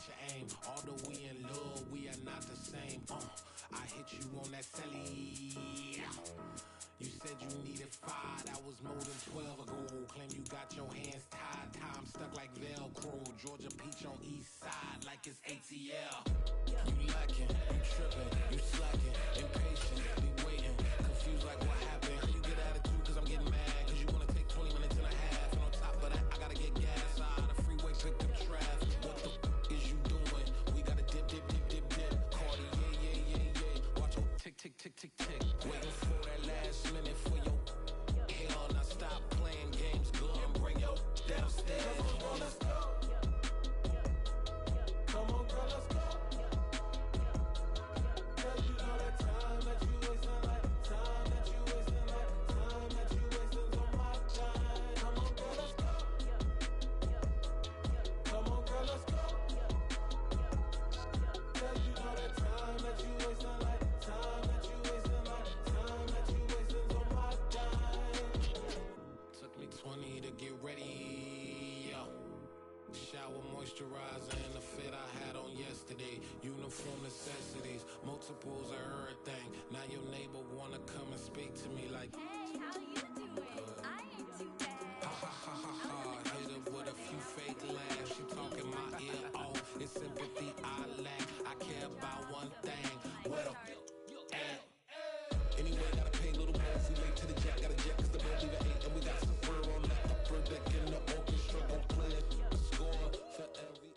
your aim. Although we in love, we are not the same. I hit you on that celly. You said you needed 5, that was more than 12 ago. Claim you got your hands tied, time stuck like Velcro. Georgia Peach on east side like it's ATL. You lacking, you tripping, you slacking, impatient, be waiting, confused like what happened. You get attitude cause I'm getting mad, cause you wanna take 20 minutes and a half. And on top of that, I gotta get gas out of the freeway, pick up traffic. What the is you doing? We gotta dip, dip, dip, dip, dip. Cardi, yeah. Watch your tick, tick, tick, tick, tick. Waiting for that last minute for your hell. Now stop playing games, go and bring your downstairs. Come on, let's go. Come on, girl, let's go. Cause you know that time that you wasting, like time that you wasting, like time that you wasting on my time. Come on, girl, let's go. Come on, girl, let's go. Cause you know that time that you wasting, like time that you wasting, like time that you wasting on my time. Took me 20 to get ready, yo. Shower moisturizer and the fit I had on yesterday. Uniform necessities, multiples of everything. Now your neighbor wanna come and speak to me like, hey, how you doing? I ain't too bad. ha ha ha ha ha. Hit her with a few fake laughs. She talking my ear off. It's sympathy I lack. I care about one thing. What a at? Anyway, gotta pay a little more. If we late to the jack, gotta jet cause the boat leave at 8. And we got some fur on the upper deck in the orchestra. Gon' play it. Score for every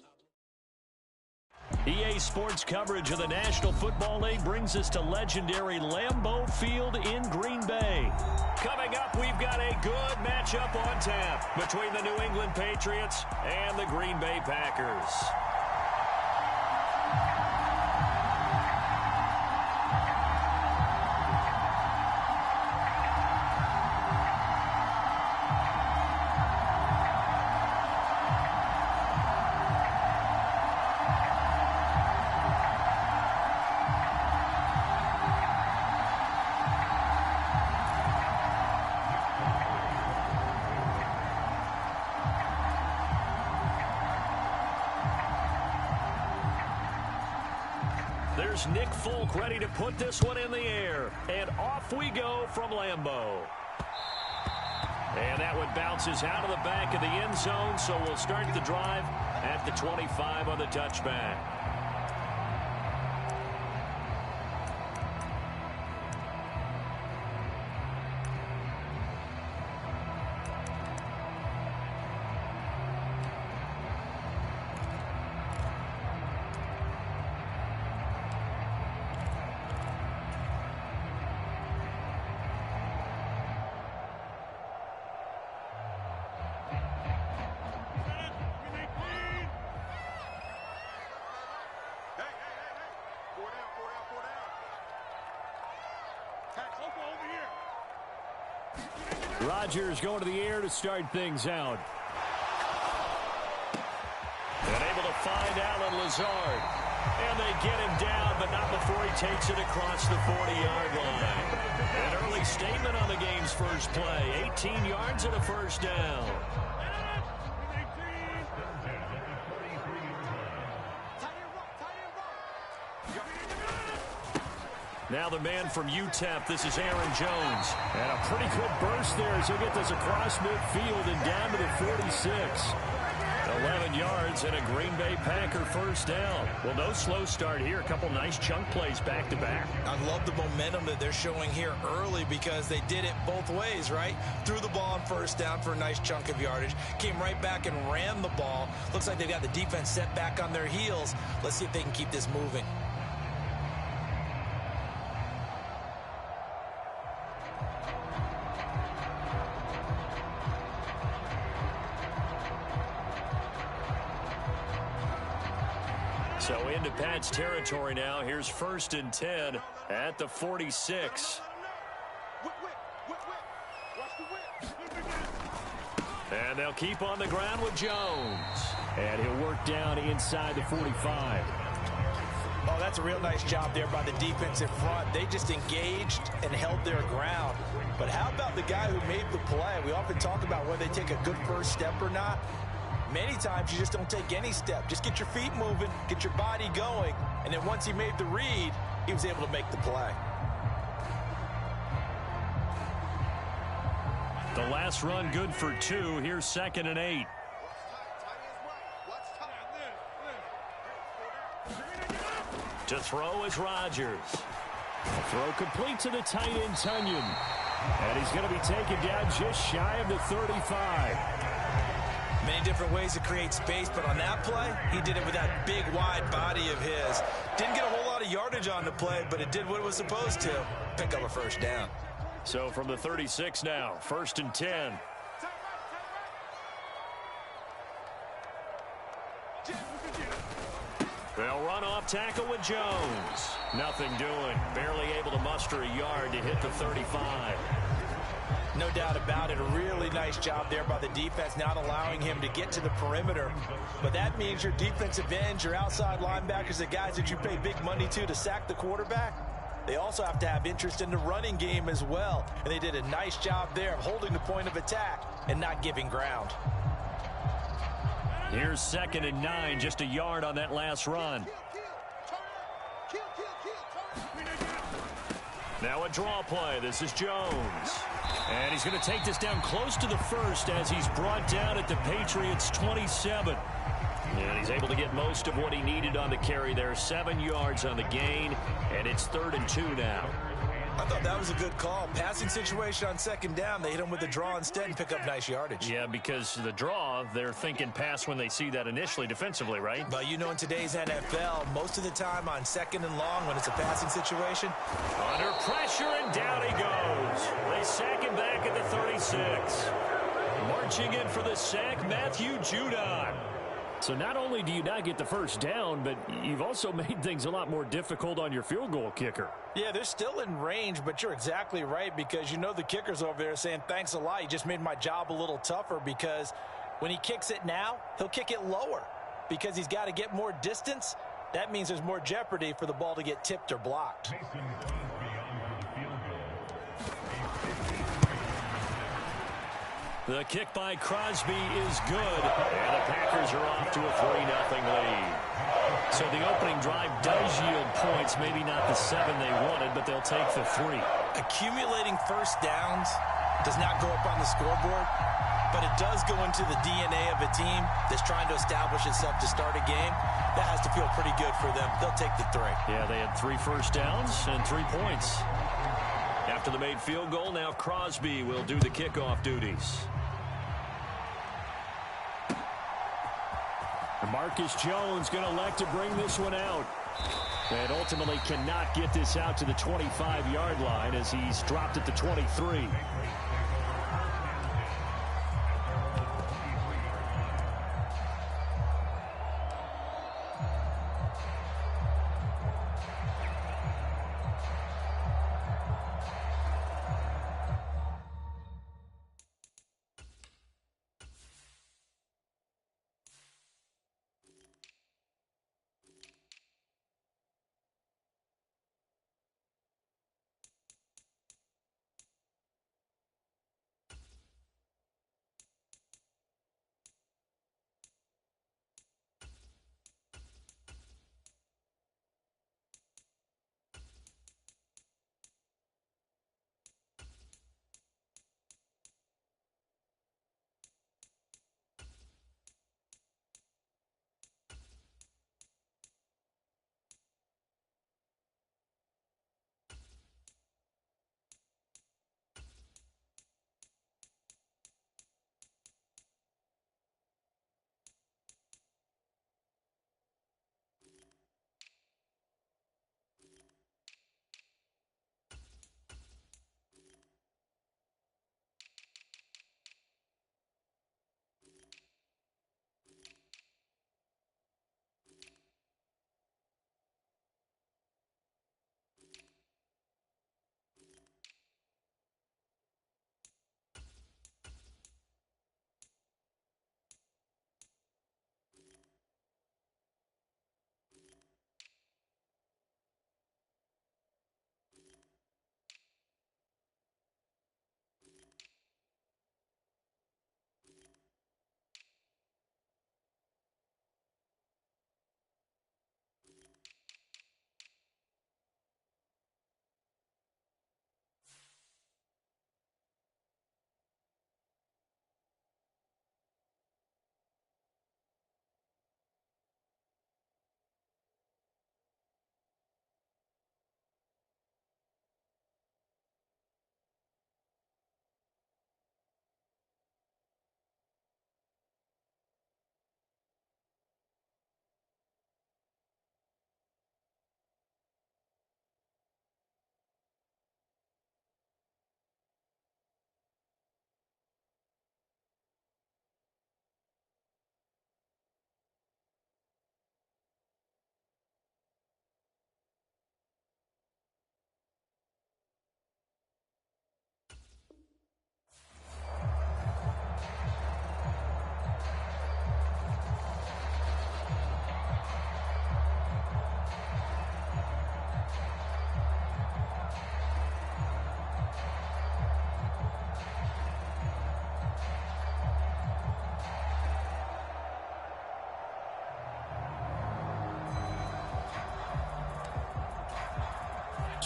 EA Sports coverage of the National Football League brings us to legendary Lambeau Field in Green Bay. Coming up, we've got a good matchup on tap between the New England Patriots and the Green Bay Packers. There's Nick Folk ready to put this one in the air. And off we go from Lambeau. And that one bounces out of the back of the end zone, so we'll start the drive at the 25 on the touchback. Rodgers going to the air to start things out. And able to find Alan Lazard. And they get him down, but not before he takes it across the 40-yard line. An early statement on the game's first play. 18 yards and a first down. Now the man from UTEP, this is Aaron Jones. And a pretty good burst there as he'll get this across midfield and down to the 46. 11 yards and a Green Bay Packer first down. Well, no slow start here. A couple nice chunk plays back-to-back. I love the momentum that they're showing here early because they did it both ways, right? Threw the ball on first down for a nice chunk of yardage. Came right back and ran the ball. Looks like they've got the defense set back on their heels. Let's see if they can keep this moving. So into Pat's territory now. Here's 1st and 10 at the 46. And they'll keep on the ground with Jones. And he'll work down inside the 45. Oh, that's a real nice job there by the defense in front. They just engaged and held their ground. But how about the guy who made the play? We often talk about whether they take a good first step or not. Many times you just don't take any step. Just get your feet moving, get your body going, and then once he made the read, he was able to make the play. The last run good for 2. Here's 2nd and 8. To throw is Rodgers. Throw complete to the tight end, Tunyon. And he's going to be taken down just shy of the 35. Many different ways to create space, but on that play, he did it with that big, wide body of his. Didn't get a whole lot of yardage on the play, but it did what it was supposed to. Pick up a first down. So from the 36 now, 1st and 10. They'll run off tackle with Jones. Nothing doing. Barely able to muster a yard to hit the 35. No doubt about it. A really nice job there by the defense, not allowing him to get to the perimeter. But that means your defensive ends, your outside linebackers, the guys that you pay big money to sack the quarterback, they also have to have interest in the running game as well. And they did a nice job there of holding the point of attack and not giving ground. Here's 2nd and 9, just a yard on that last run. Now a draw play. This is Jones. And he's going to take this down close to the 1st as he's brought down at the Patriots' 27. And he's able to get most of what he needed on the carry there. 7 yards on the gain, and it's 3rd and 2 now. I thought that was a good call. Passing situation on 2nd down. They hit him with the draw instead and pick up nice yardage. Yeah, because the draw, they're thinking pass when they see that initially defensively, right? But you know, in today's NFL, most of the time on 2nd and long when it's a passing situation. Under pressure, and down he goes. They sack him back at the 36. Marching in for the sack, Matthew Judon. So not only do you not get the first down, but you've also made things a lot more difficult on your field goal kicker. Yeah, they're still in range, but you're exactly right because you know the kicker's over there saying, thanks a lot. You just made my job a little tougher because when he kicks it now, he'll kick it lower because he's got to get more distance. That means there's more jeopardy for the ball to get tipped or blocked. The kick by Crosby is good, and the Packers are off to a 3-0 lead. So the opening drive does yield points, maybe not the 7 they wanted, but they'll take the 3. Accumulating first downs does not go up on the scoreboard, but it does go into the DNA of a team that's trying to establish itself to start a game. That has to feel pretty good for them. They'll take the 3. Yeah, they had 3 first downs and 3 points. After the made field goal, now Crosby will do the kickoff duties. Marcus Jones going to elect to bring this one out. And ultimately cannot get this out to the 25-yard line as he's dropped at the 23.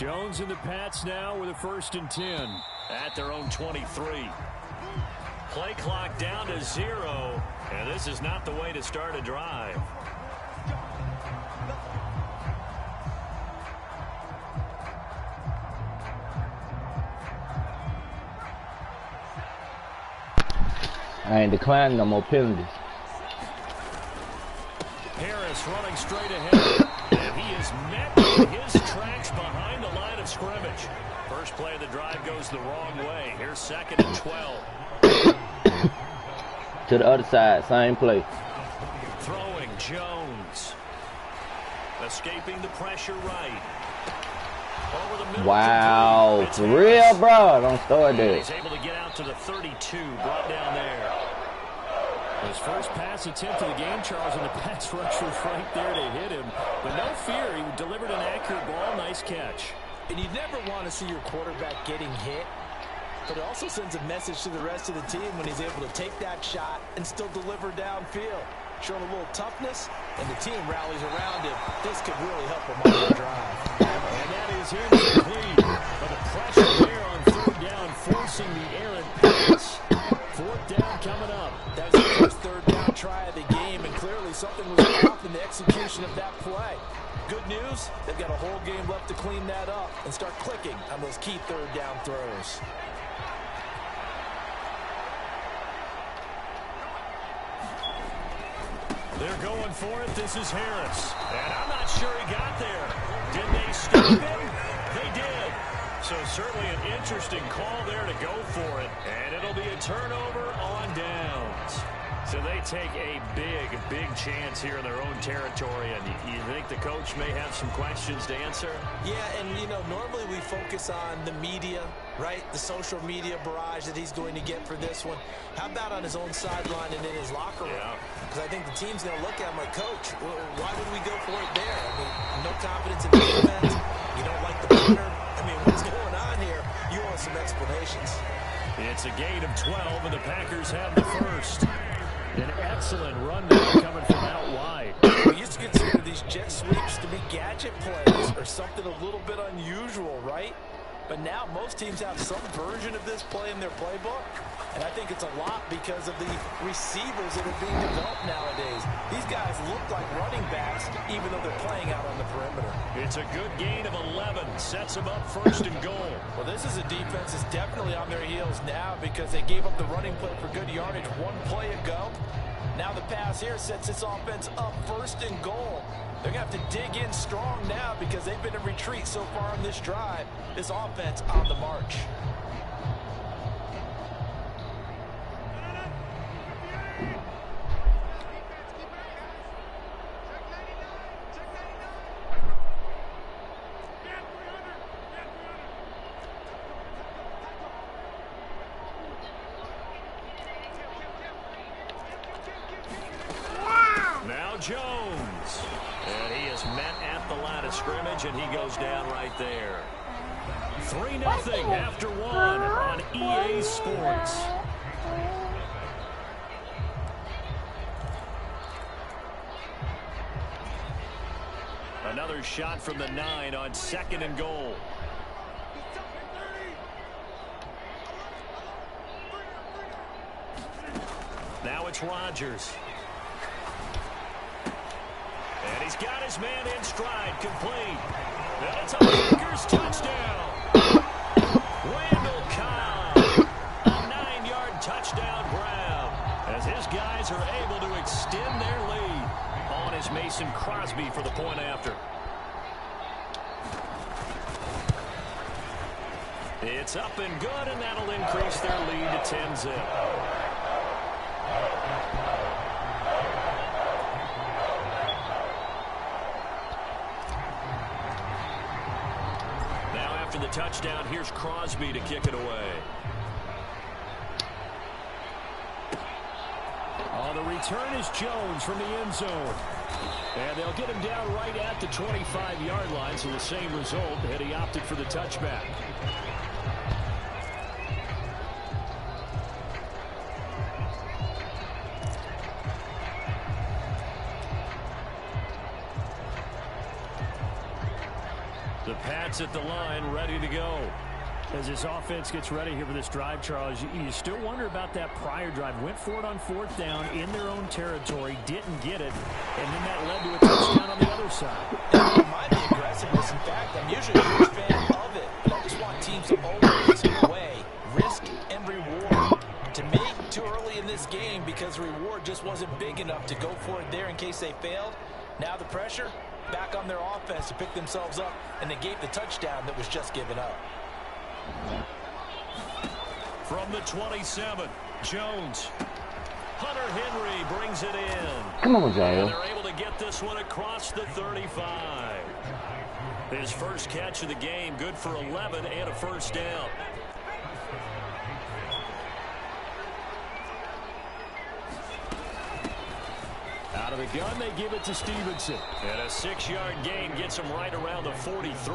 Jones and the Pats now with a 1st and 10 at their own 23. Play clock down to 0, and this is not the way to start a drive. I ain't declining no more penalties. Harris running straight ahead, and he is met in his tracks behind the line of scrimmage. First play of the drive goes the wrong way. Here's 2nd and 12. To the other side, same play. Throwing Jones. Escaping the pressure right. Over the middle. Wow, for real, bro. Don't start there. He's able to get out to the 32, brought down there. His first pass attempt of the game, Charles, and the pass rush was right there to hit him. But no fear, he delivered an accurate ball. Nice catch. And you never want to see your quarterback getting hit, but it also sends a message to the rest of the team when he's able to take that shot and still deliver downfield. Showing a little toughness, and the team rallies around him. This could really help him on the drive. And that is incomplete. But the pressure there on 3rd down, forcing the errant pass. 4th down coming up. That was the first 3rd down try of the game, and clearly something was off in the execution of that play. Good news, they've got a whole game left to clean that up and start clicking on those key 3rd down throws. They're going for it. This is Harris. And I'm not sure he got there. Did they stop him? They did. So certainly an interesting call there to go for it. And it'll be a turnover on downs. So they take a big chance here in their own territory. And you think the coach may have some questions to answer? Yeah, and, you know, normally we focus on the media, right? The social media barrage that he's going to get for this one. How about on his own sideline and in his locker room? Because I think the team's going to look at him like, Coach, why would we go for it there? I mean, no confidence in the defense. You don't like the punter. I mean, what's going on here? You want some explanations. It's a gain of 12, and the Packers have the first. An excellent run there coming from out wide. We used to consider these jet sweeps to be gadget plays or something a little bit unusual, right? But now most teams have some version of this play in their playbook. And I think it's a lot because of the receivers that are being developed nowadays. These guys look like running backs even though they're playing out on the perimeter. It's a good gain of 11. Sets them up 1st and goal. Well, this is a defense that's definitely on their heels now because they gave up the running play for good yardage one play ago. Now the pass here sets this offense up 1st and goal. They're going to have to dig in strong now because they've been in retreat so far on this drive. This offense on the march. Jones. And he is met at the line of scrimmage, and he goes down right there. 3-0 after 1 on EA Sports. Another shot from the 9 on 2nd and goal. Now it's Rodgers. And he's got his man in stride, complete. And it's a Packers touchdown. Randall Cobb, a 9-yard touchdown grab, as his guys are able to extend their lead. On is Mason Crosby for the point after. It's up and good, and that'll increase their lead to 10-zip. After the touchdown, here's Crosby to kick it away. On the return is Jones from the end zone. And they'll get him down right at the 25-yard line, so the same result, and he opted for the touchback. The Pats at the line, ready to go. As this offense gets ready here for this drive, Charles, you still wonder about that prior drive. Went for it on 4th down in their own territory, didn't get it, and then that led to a touchdown on the other side. That might be aggressiveness. In fact, I'm usually a huge fan of it, but I just want teams to always weigh risk and reward. To me, too early in this game because the reward just wasn't big enough to go for it there in case they failed. Now the pressure back on their offense to pick themselves up and negate the touchdown that was just given up. From the 27, Jones. Hunter Henry brings it in. Come on, Jair. And they're able to get this one across the 35. His first catch of the game, good for 11 and a first down. Out of the gun, they give it to Stevenson. And a 6-yard gain gets him right around the 43.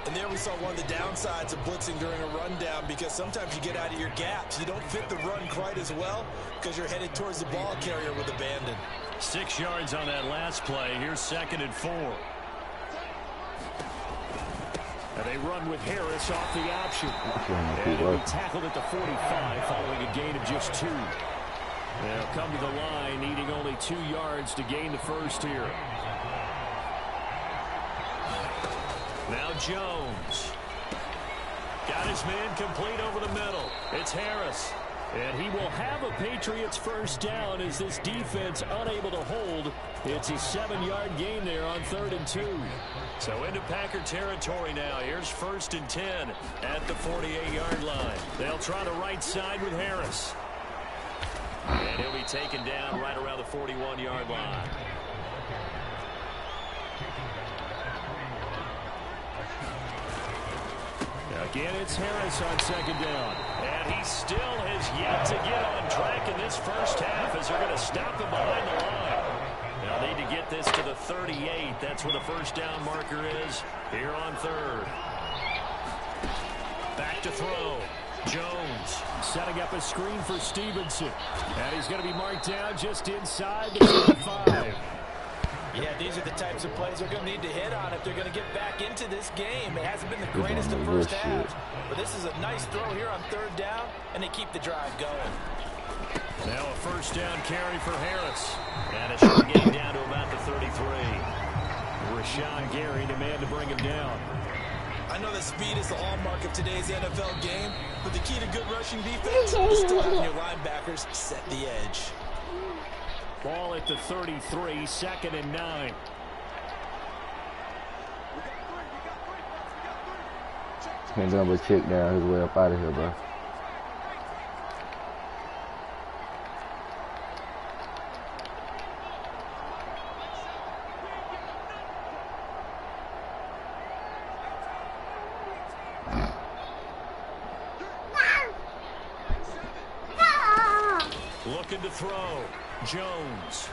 And there we saw one of the downsides of blitzing during a rundown because sometimes you get out of your gaps. You don't fit the run quite as well because you're headed towards the ball carrier with abandon. 6 yards on that last play. Here's 2nd and 4. And they run with Harris off the option. And he'll be tackled at the 45 following a gain of just 2. They'll come to the line needing only 2 yards to gain the first here. Now Jones. Got his man complete over the middle. It's Harris. And he will have a Patriots first down as this defense unable to hold. It's a 7-yard gain there on 3rd and 2. So into Packer territory now. Here's 1st and 10 at the 48-yard line. They'll try the right side with Harris. And he'll be taken down right around the 41-yard line. Again, it's Harris on 2nd down. And he still has yet to get on track in this first half as they're going to stop him behind the line. They'll need to get this to the 38. That's where the first down marker is here on 3rd. Back to throw. Jones setting up a screen for Stevenson. And he's going to be marked down just inside the 35. Yeah, these are the types of plays they're going to need to hit on if they're going to get back into this game. It hasn't been the greatest of first halves, but this is a nice throw here on 3rd down, and they keep the drive going. Now a first down carry for Harris. And a short gain down to about the 33. Rashawn Gary, the man to bring him down. I know that speed is the hallmark of today's NFL game, but the key to good rushing defense is still having your linebackers set the edge. Ball at the 33, 2nd and 9. Can't do but check down his way up out of here, bro. Looking to throw. Jones.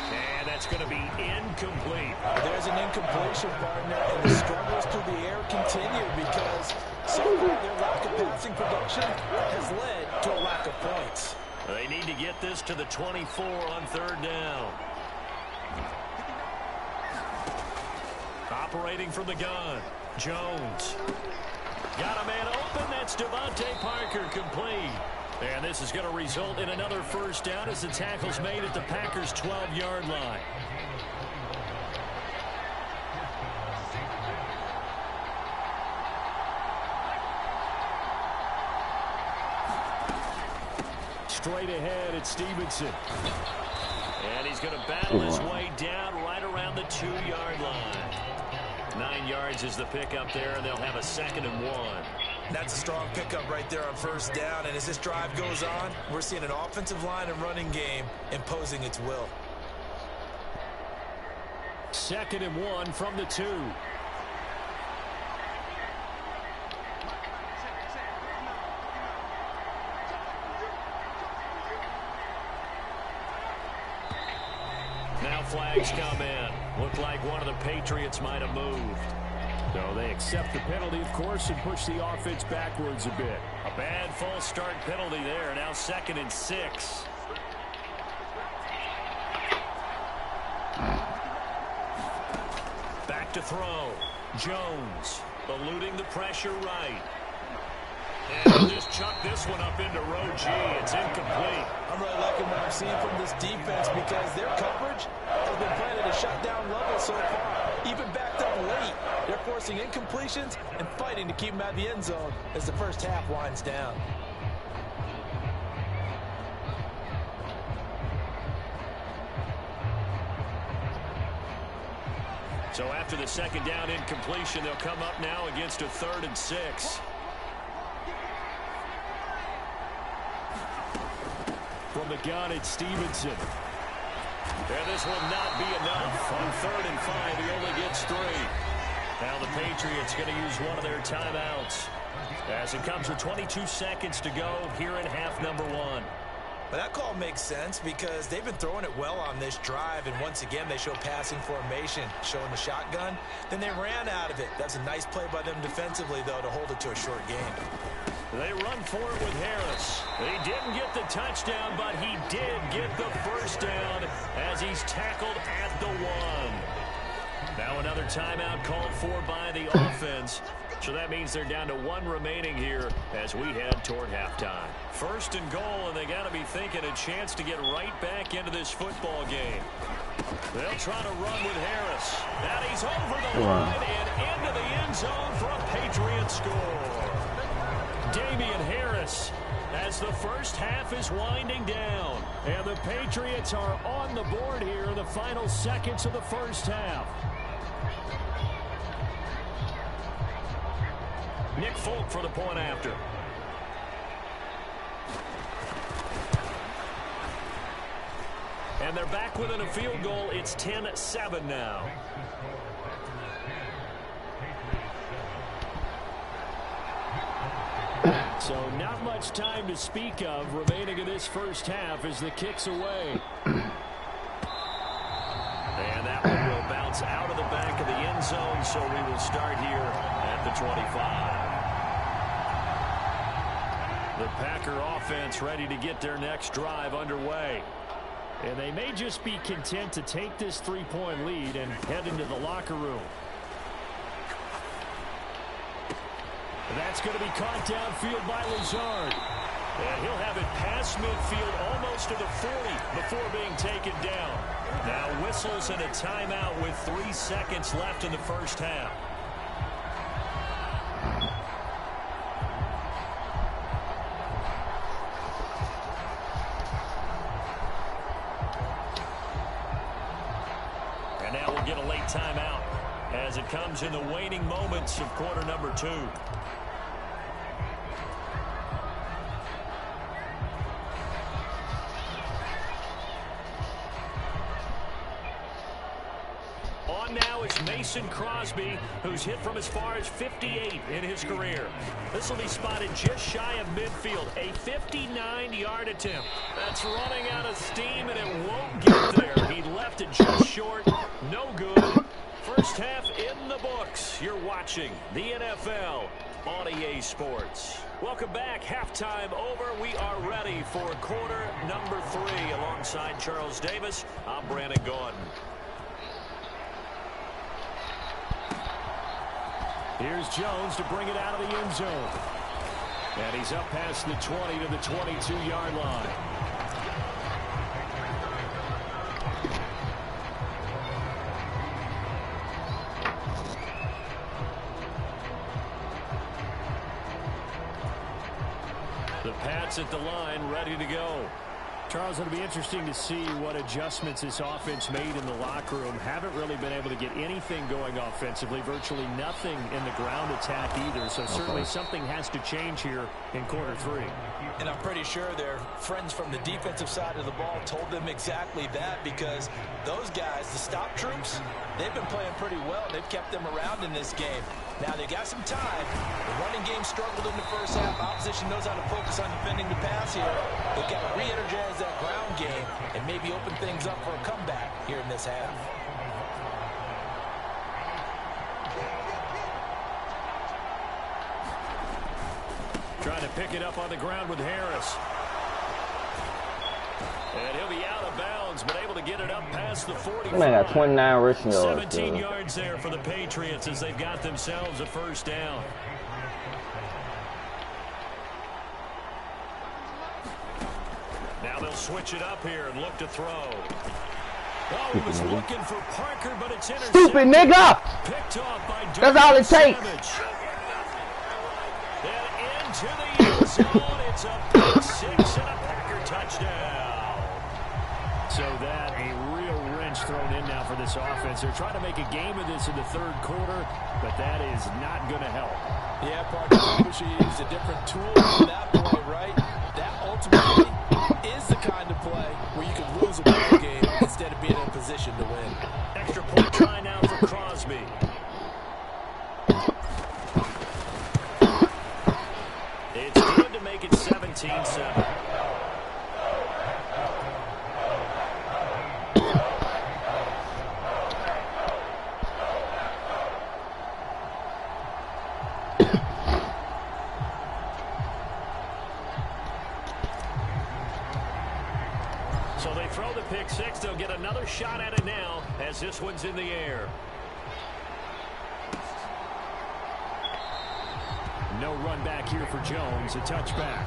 And that's going to be incomplete. There's an incompletion, partner, and the struggles through the air continue because so far their lack of passing production has led to a lack of points. They need to get this to the 24 on 3rd down. Operating from the gun. Jones. Got a man open. That's Devontae Parker complete. And this is going to result in another first down as the tackle's made at the Packers' 12-yard line. Straight ahead, it's Stevenson. And he's going to battle his way down right around the 2-yard line. 9 yards is the pickup there, and they'll have a 2nd and 1. That's a strong pickup right there on first down, and as this drive goes on, we're seeing an offensive line and running game imposing its will. 2nd and 1 from the 2. Now flags come in. Looked like one of the Patriots might have moved. So they accept the penalty, of course, and push the offense backwards a bit. A bad false start penalty there. Now 2nd and 6. back to throw. Jones eluding the pressure right. And he'll just chuck this one up into row G. It's incomplete. I'm really liking what I'm seeing from this defense because their coverage has been playing at a shutdown level so far. Even backed up late, they're forcing incompletions and fighting to keep them out of the end zone as the first half winds down. So after the second down incompletion, they'll come up now against a 3rd and 6. From the gun, it's Stevenson. And this will not be enough. On 3rd and 5, he only gets 3. Now the Patriots going to use one of their timeouts as it comes with 22 seconds to go here in half number 1. But that call makes sense because they've been throwing it well on this drive, and once again they show passing formation, showing the shotgun. Then they ran out of it. That's a nice play by them defensively, though, to hold it to a short game. They run for it with Harris. He didn't get the touchdown, but he did get the first down as he's tackled at the 1. Now another timeout called for by the offense. So that means they're down to 1 remaining here as we head toward halftime. 1st and goal, and they got to be thinking a chance to get right back into this football game. They'll try to run with Harris. And he's over the line and into the end zone for a Patriot score. Damian Harris as the first half is winding down. And the Patriots are on the board here in the final seconds of the first half. Nick Folk for the point after. And they're back within a field goal. It's 10-7 now. So not much time to speak of remaining in this first half as the kick's away. And that one will bounce out of the back of the end zone, so we will start here at the 25. The Packer offense ready to get their next drive underway. And they may just be content to take this 3-point lead and head into the locker room. That's going to be caught downfield by Lazard. And he'll have it past midfield almost to the 40 before being taken down. Now whistles and a timeout with 3 seconds left in the first half. And now we'll get a late timeout as it comes in the waning moments of quarter number 2. Now is Mason Crosby, who's hit from as far as 58 in his career. This will be spotted just shy of midfield. A 59-yard attempt. That's running out of steam, and it won't get there. He left it just short. No good. First half in the books. You're watching the NFL on EA Sports. Welcome back. Halftime over. We are ready for quarter number 3. Alongside Charles Davis, I'm Brandon Gordon. Here's Jones to bring it out of the end zone. And he's up past the 20 to the 22-yard line. The Pats at the line, ready to go. Charles, it'll be interesting to see what adjustments this offense made in the locker room. Haven't really been able to get anything going offensively. Virtually nothing in the ground attack either. So certainly something has to change here in quarter 3. And I'm pretty sure their friends from the defensive side of the ball told them exactly that, because those guys, the stop troops, they've been playing pretty well. They've kept them around in this game. Now they got some time. The running game struggled in the first half. Opposition knows how to focus on defending the pass here. They've got to re-energize that ground game and maybe open things up for a comeback here in this half. Trying to pick it up on the ground with Harris. And he'll be out of bounds, but able to get it up past the 45. Man got 29 rushing yards. 17 yards there for the Patriots as they've got themselves a first down. Now they'll switch it up here and look to throw. Oh, he was looking for Parker, but it's intercepted. Stupid nigga! Picked off by That's all it takes. And into the end zone. It's a pick six and a Packer touchdown. So that a real wrench thrown in now for this offense. They're trying to make a game of this in the third quarter, but that is not going to help. Yeah, Parker, I wish he used a different tool on that play, right? That ultimately is the kind of play where you can lose a ball game instead of being in a position to win. Extra point try now for Crosby. It's good to make it 17-7. So they throw the pick six. They'll get another shot at it now as this one's in the air. No run back here for Jones. A touchback.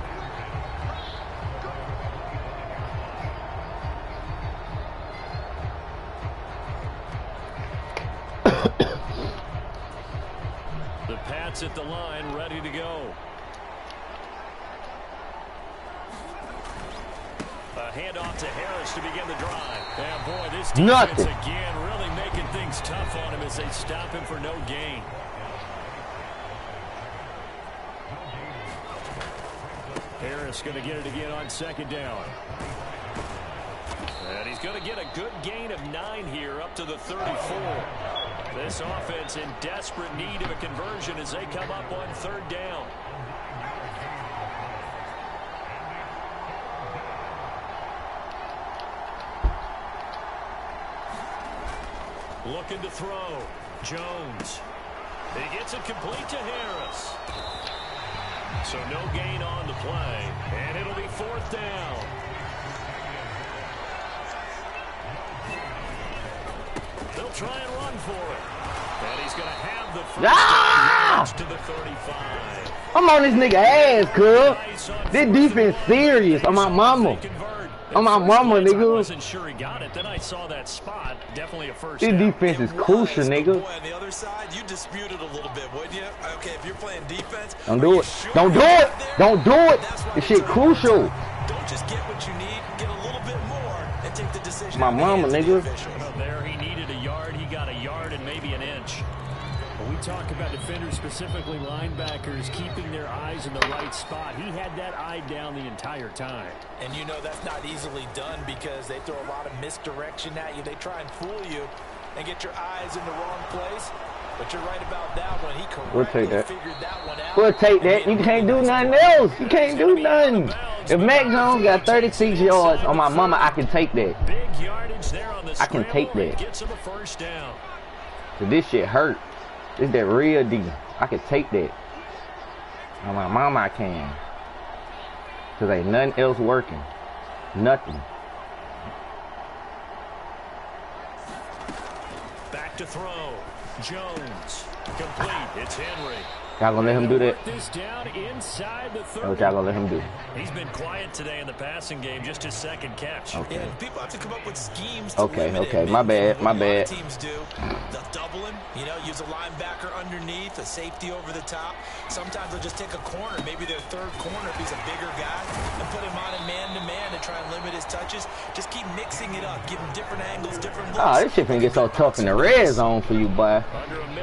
The Pats at the line, ready to go. A handoff to Harris to begin the drive. And boy, this defense again really making things tough on him as they stop him for no gain. Harris going to get it again on second down. And he's going to get a good gain of 9 here up to the 34. This offense in desperate need of a conversion as they come up on third down. Looking to throw. Jones. He gets it complete to Harris. So no gain on the play. And it'll be fourth down. They'll try and run for it. And he's going to have the first down to the 35. I'm on this nigga ass, cuz. This defense serious. On my mama. On my mama, nigga. I wasn't sure he got it. Then I saw that spot. Definitely a first down. This defense is crucial, nigga. Boy, on the other side, you disputed a little bit, wouldn't you? Okay, if you're playing defense, don't do it. Don't do it. Don't do it. This shit crucial. Don't just get what you need. Get a little bit more and take the decision. My mama, nigga. There he needed a yard. He got a yard and maybe an inch. We talk about defenders, specifically linebackers, keeping their eyes in the right spot. He had that eye down the entire time. And you know that's not easily done because they throw a lot of misdirection at you. They try and fool you and get your eyes in the wrong place. But you're right about that one. He correctly figured that one out. We'll take that. You can't do nothing else. You can't do nothing. If Mac Jones got 36 yards on my mama, I can take that. Big yardage there on the I can take that. Gets him a first down. So this shit hurt. This that real D. I can take that. On my mama, I can. Cause ain't nothing else working. Nothing. Back to throw. Jones. Complete. It's Henry. Y'all gonna let him do that? This down inside the 30. What y'all gonna let him do? He's been quiet today in the passing game, just his second catch. Okay. Yeah, people have to come up with schemes to okay, limit okay. him. My bad, my bad. Teams do. They'll double him, you know, use a linebacker underneath, a safety over the top. Sometimes they'll just take a corner, maybe their third corner if he's a bigger guy, and put him on a man-to-man to try and limit his touches. Just keep mixing it up, give him different angles, different looks. Oh, this shit finna get so tough in the red zone for you, boy.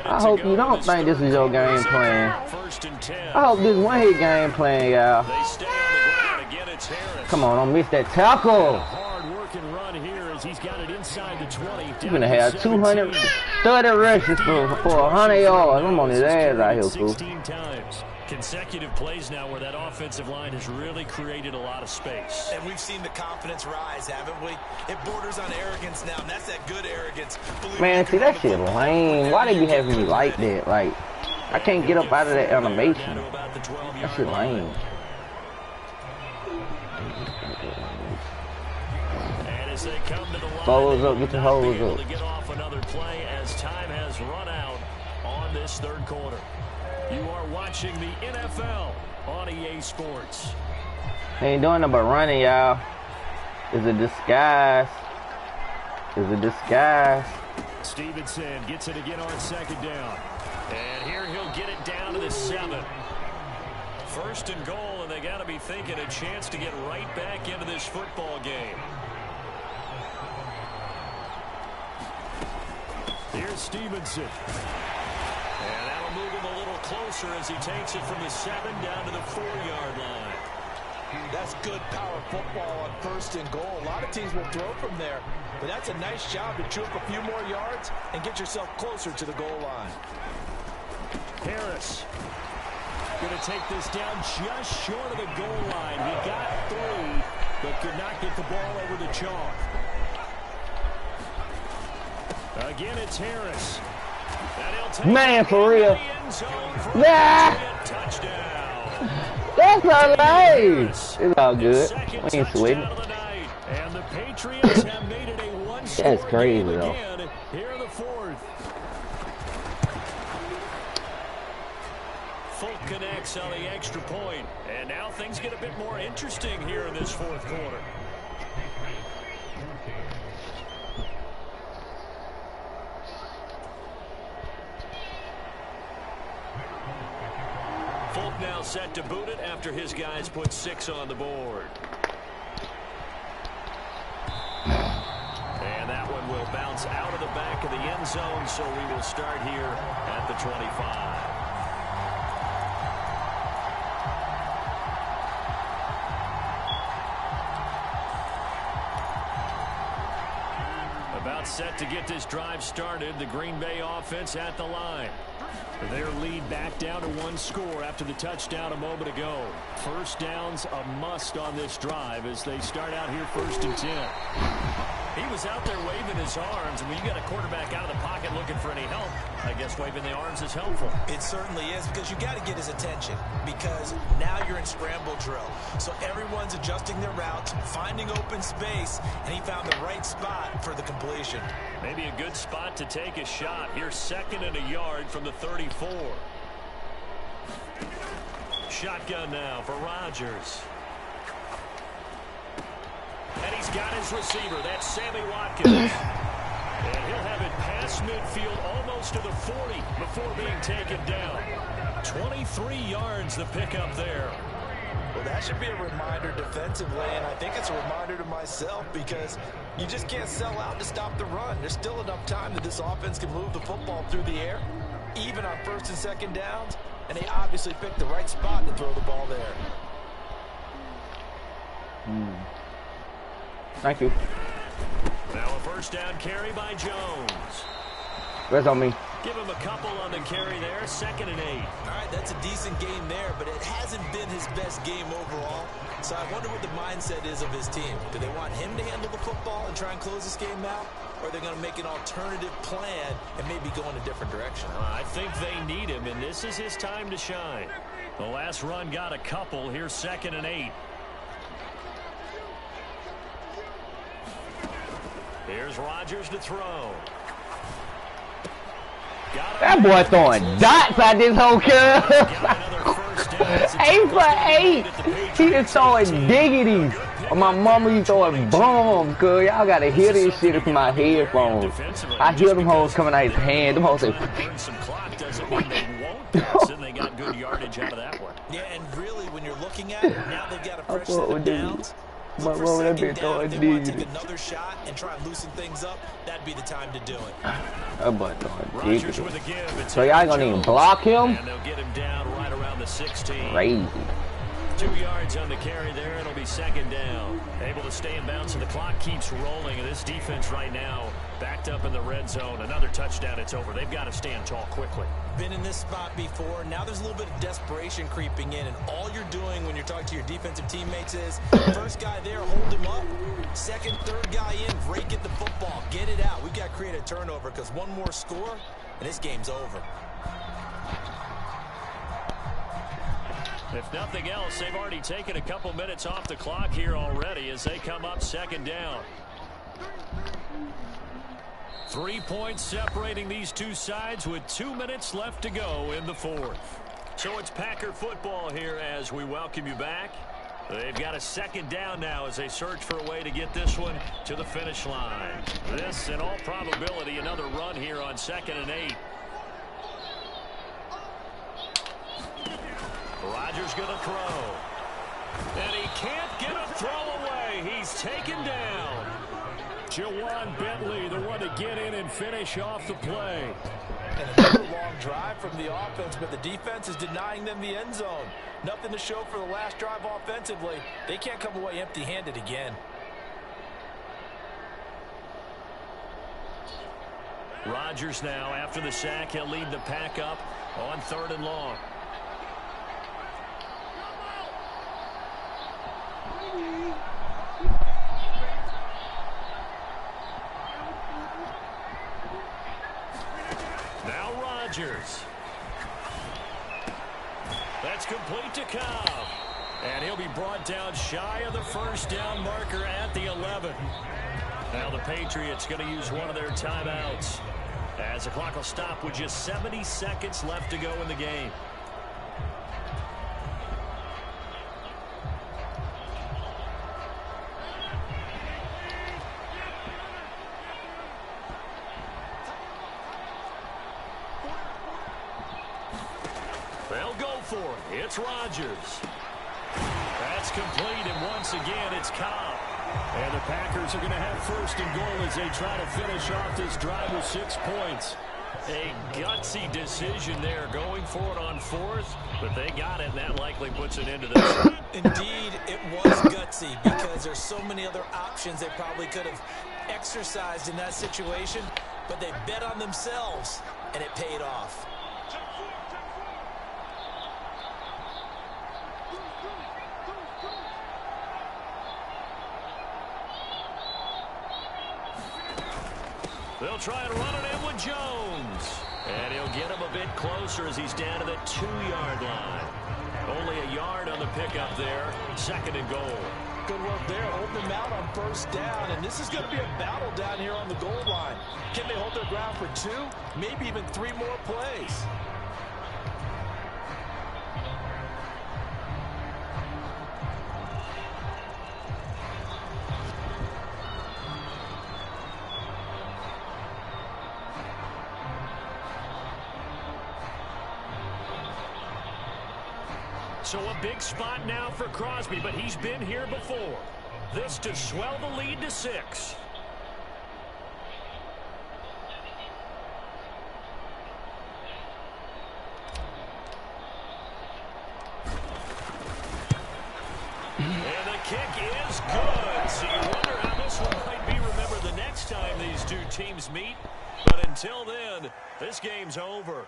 I hope you don't think this is your game plan. I hope this one-hit game plan, y'all. Come on, don't miss that tackle. Hard-working run here as he's got it inside the 20. You're gonna have 230 rushes for 100 yards. I'm on his ass out here, fool. 16 times. Consecutive plays now where that offensive line has really created a lot of space. And we've seen the confidence rise, haven't we? It borders on arrogance now, and that's that good arrogance. Man, see, that shit lame. Why they be having me like that? Like, I can't get up out of that animation. That shit lame. foes up, get your hoes able up. to get off another play as time has run out on this third quarter. You are watching the NFL on EA Sports. They ain't doing nothing but running, y'all. It's a disguise. It's a disguise. Stevenson gets it again on second down. And here he'll get it down to the 7. First and goal, and they got to be thinking a chance to get right back into this football game. Here's Stevenson. And that'll move him a little closer as he takes it from the 7 down to the 4-yard line. That's good power football on first and goal. A lot of teams will throw from there, but that's a nice job to chew up a few more yards and get yourself closer to the goal line. Harris going to take this down just short of the goal line. He got 3, but could not get the ball over the chalk. Again, it's Harris. Man, for real. Yeah. Touchdown. That's all right. It's all good. We ain't sweating. And the Patriots have made it a one-score That's crazy, game though. again here in the 4th. Folk connects on the extra point. And now things get a bit more interesting here in this 4th quarter. Folk now set to boot it after his guys put 6 on the board. And that one will bounce out of the back of the end zone, so we will start here at the 25. About set to get this drive started, the Green Bay offense at the line. Their lead back down to 1 score after the touchdown a moment ago. First down's a must on this drive as they start out here 1st and 10. He was out there waving his arms, and when you got a quarterback out of the pocket looking for any help, I guess waving the arms is helpful. It certainly is, because you got to get his attention, because now you're in scramble drill. So everyone's adjusting their routes, finding open space, and he found the right spot for the completion. Maybe a good spot to take a shot. Here's 2nd and a yard from the 34. Shotgun now for Rodgers. And he's got his receiver. That's Sammy Watkins. And he'll have it past midfield almost to the 40 before being taken down. 23 yards the pickup there. Well, that should be a reminder defensively, and I think it's a reminder to myself, because you just can't sell out to stop the run. There's still enough time that this offense can move the football through the air, even on 1st and 2nd downs, and they obviously picked the right spot to throw the ball there. Thank you. Now a 1st down carry by Jones. Rest on me. Give him a couple on the carry there. 2nd and 8. All right, that's a decent game there, but it hasn't been his best game overall. So I wonder what the mindset is of his team. Do they want him to handle the football and try and close this game out? Or are they going to make an alternative plan and maybe go in a different direction? I think they need him, and this is his time to shine. The last run got a couple. Here's 2nd and 8. Here's Rodgers to throw. That boy throwing dots at this whole curve. 8 for 8. He is throwing diggities. Oh, my mama, you throwing bombs, cuz. Y'all gotta hear this shit from my headphones. I hear them hoes coming out his hand. Them hoes say, They got good yardage out of that one. Yeah, and really, when you're looking at it, now they've got a fresh set of downs. Look for 2nd down. If they want to take another shot and try and loosen things up, that'd be the time to do it. Rodgers with a give. So y'all gonna even block him? And they'll get him down right around the 16. Crazy. 2 yards on the carry there. It'll be 2nd down. Able to stay in bounds, and the clock keeps rolling. And this defense right now backed up in the red zone. Another touchdown, it's over. They've got to stand tall quickly. Been in this spot before. Now there's a little bit of desperation creeping in, and all you're doing when you're talking to your defensive teammates is, first guy there, hold him up. 2nd, 3rd guy in, rake at the football. Get it out. We've got to create a turnover, because one more score, and this game's over. If nothing else, they've already taken a couple minutes off the clock here already as they come up 2nd down. 3 points separating these two sides with 2 minutes left to go in the fourth. So it's Packer football here as we welcome you back. They've got a second down now as they search for a way to get this one to the finish line. This, in all probability, another run here on 2nd and 8. Rodgers going to throw. And he can't get a throw away. He's taken down. Jawan Bentley, the one to get in and finish off the play. And another long drive from the offense, but the defense is denying them the end zone. Nothing to show for the last drive offensively. They can't come away empty-handed again. Rodgers now, after the sack, he'll lead the pack up on 3rd and long. Now Rodgers. That's complete to Cobb. And he'll be brought down shy of the first down marker at the 11. Now the Patriots going to use one of their timeouts as the clock will stop with just 70 seconds left to go in the game. They'll go for it. It's Rodgers. That's complete, and once again, it's Cobb. And the Packers are going to have 1st and goal as they try to finish off this drive with 6 points. A gutsy decision there, going for it on 4th, but they got it, and that likely puts an end to this. Indeed, it was gutsy because there's so many other options they probably could have exercised in that situation, but they bet on themselves, and it paid off. They'll try and run it in with Jones. And he'll get him a bit closer as he's down to the 2-yard line. Only a yard on the pickup there. 2nd and goal. Good work there, holding them out on 1st down. And this is going to be a battle down here on the goal line. Can they hold their ground for 2, maybe even 3 more plays? So a big spot now for Crosby, but he's been here before. This to swell the lead to 6. And the kick is good. So you wonder how this one might be remembered the next time these two teams meet. But until then, this game's over.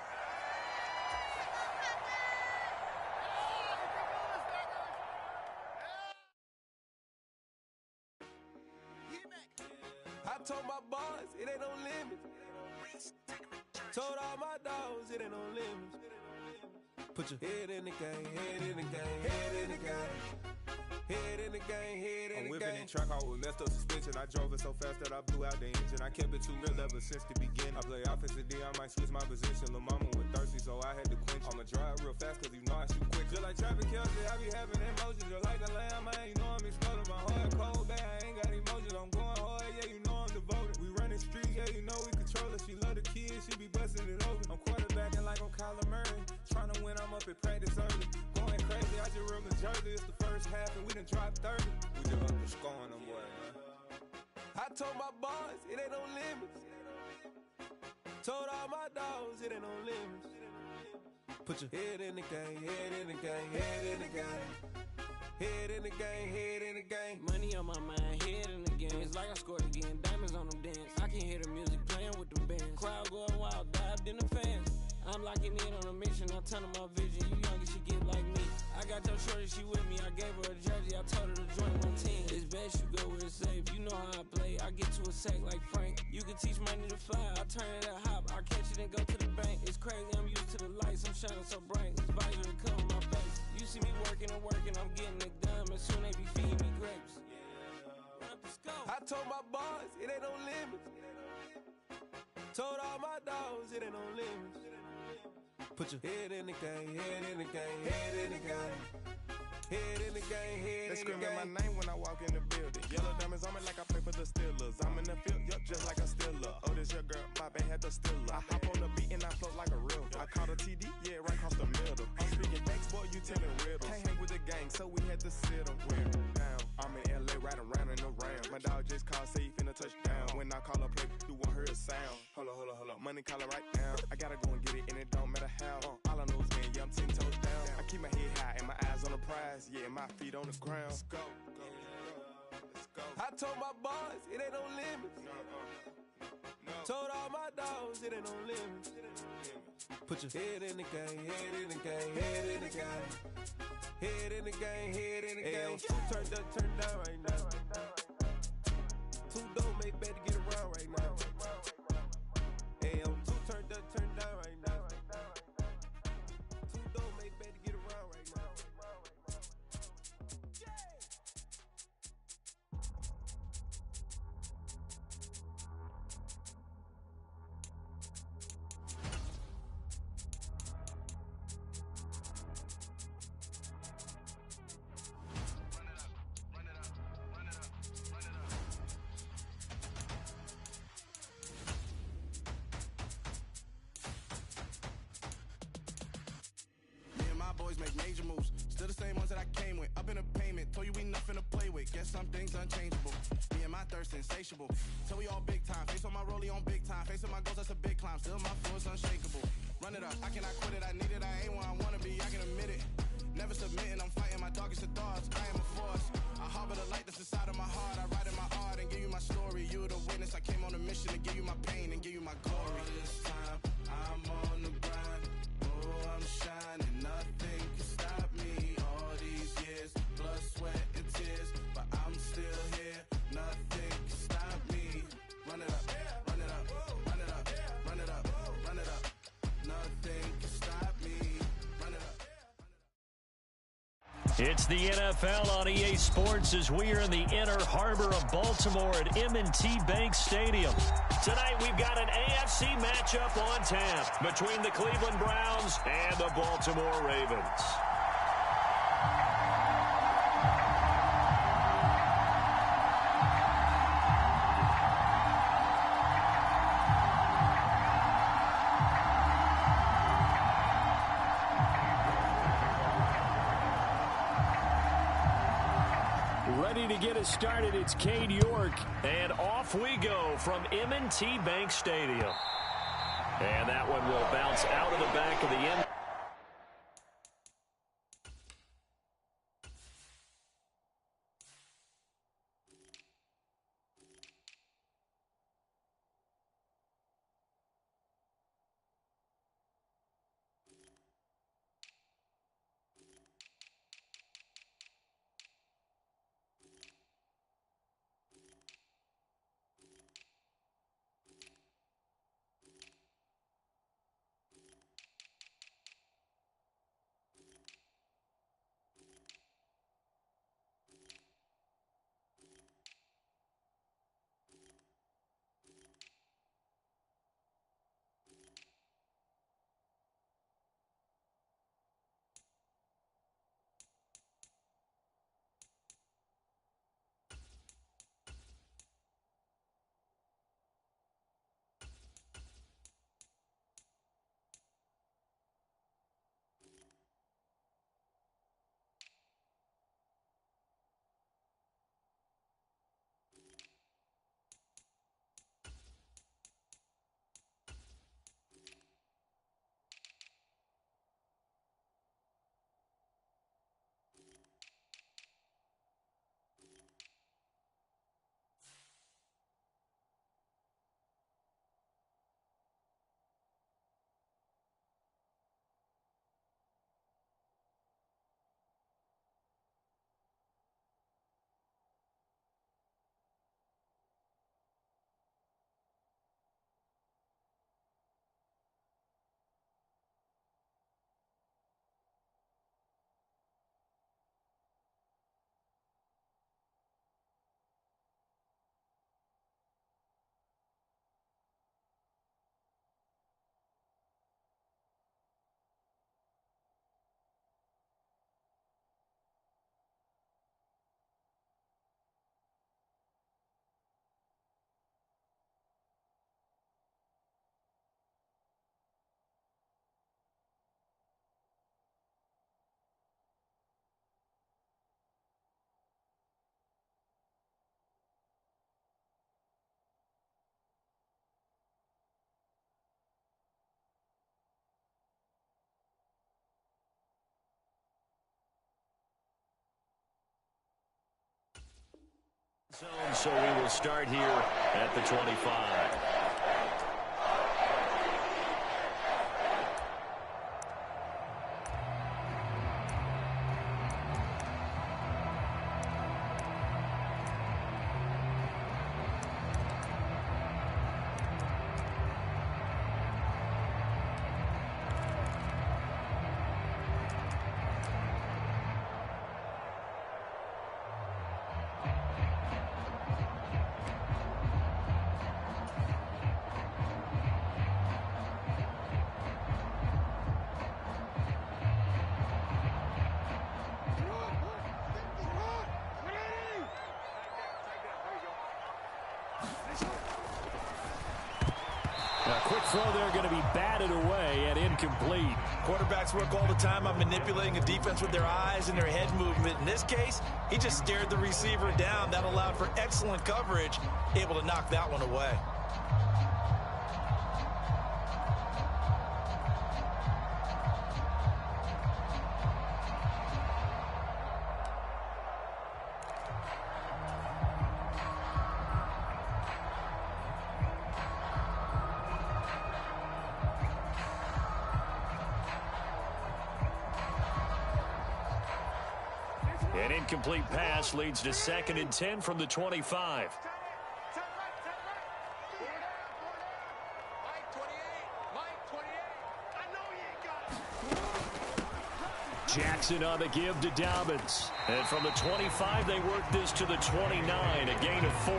I told my boys, it ain't no limits. Told all my dogs, it ain't no limits. Put your head in the game, head in the game, head in the game. Head in the game, head in the game. I'm whipping in track, I was messed up suspension. I drove it so fast that I blew out the engine. I kept it too real ever since the beginning. I play offensive D, I might switch my position. Lil' mama was thirsty, so I had to quench. I'ma drive real fast, cause you know I shoot quick. Just like traffic Kelsey, I be having emotions. Just like the lamb, man, you know I'm exploding. My heart cold, bad, I ain't got emotions. I'm going hard, yeah, you know I'm devoted. We running streets, yeah, you know we control it. She love the kids, she be busting it open. I'm quarterbacking like I'm Kyler Murray. Trying to win, I'm up at practice early. Going crazy, I just run the jersey. It's the first half and we done dropped 30. We just up to scoring them, boy, man. I told my boys, it ain't no limits. Told all my dogs, it ain't no limits. Put your head in the game, head in the game, head in the game. Head in the game, head in the game. Money on my mind, head in the game. It's like I scored again, diamonds on them dance. I can hear the music playing with the bands. Crowd going wild, dived in the fans. I'm locking in on a mission, I turn on my vision. You young and she get like me. I got your shorty, she with me. I gave her a jersey, I told her to join my team. It's best you go where it's safe. You know how I play. I get to a sack like Frank. You can teach money to fly. I turn it a hop. I catch it and go to the bank. It's crazy, I'm used to the lights. I'm shining so bright. It's visor to cover my face. You see me working and working. I'm getting it done. And soon they be feeding me grapes. Run up the scope. told my boys, it ain't no limits. Told all my dogs, it ain't no limits. Put your head in the game, head in the game, head in the game. Head in the game, head They in the screaming game. my name when I walk in the building. Yellow diamonds on me like I play for the Steelers. I'm in the field, yup, just like a Steeler. Oh, this your girl, Bobby had the Steeler. I hop on the beat and I float like a river. I caught a TD, yeah, right across the middle. I'm speaking thanks, boy, you telling riddles. Can't hang with the gang, so we had to sit them down. I'm in LA, riding around in the Rams. My dog just called, say he finna touchdown. When I call a play, you won't hear a sound. Hold up, money calling right now. I gotta go and get it, and it don't matter how. All I know is win, yeah, I'm 10 toes down. I keep my head high and my eyes on the prize. Yeah, my feet on the ground. Let's go. I told my boys, it ain't no limits. Told all my dogs, it ain't no limits. Put your head in the game, head in the game, head in the game. Head in the game, head in the game. Two turned up, turned down right now. Two don't make better get around right now. Hey, I'm two turned up, turned down right now. Two don't make better get around right now. Me and my boys make major moves. Still the same ones that I came with. Up in the payment, told you we nothing to play with. Guess some things unchangeable. Me and my thirst insatiable. Till we all big time. Face on my rollie on big time. Facing my goals, that's a big climb. Still my flow is unshakable. Run it up, I cannot quit it. I need it, I ain't where I wanna be. I can admit it. Never submitting, I'm fighting my darkest of thoughts. I am a force. I harbor the light that's inside of my heart. I write in my art and give you my story. You the witness. I came on a mission to give you my pain and give you my glory. All this time, I'm on the grind. Oh, I'm shining. Nothing can stop me. All these years, blood, sweat, and tears. But I'm still here. Nothing can stop me. Run it up, run it up, run it up, run it up, run it up. Nothing can stop me. Run it up. It's the NFL on EA Sports as we are in the inner harbor of Baltimore at M&T Bank Stadium. Tonight we've got an AFC matchup on tap between the Cleveland Browns and the Baltimore Ravens. Ready to get us started, it's Cade York, and off we go from M&T Bank Stadium. And that one will bounce out of the back of the end. So we will start here at the 25. Quick throw there, going to be batted away and incomplete. Quarterbacks work all the time on manipulating a defense with their eyes and their head movement. In this case, he just stared the receiver down. That allowed for excellent coverage, able to knock that one away. An incomplete pass leads to 2nd and 10 from the 25. Jackson on the give to Dobbins. And from the 25, they work this to the 29, a gain of 4.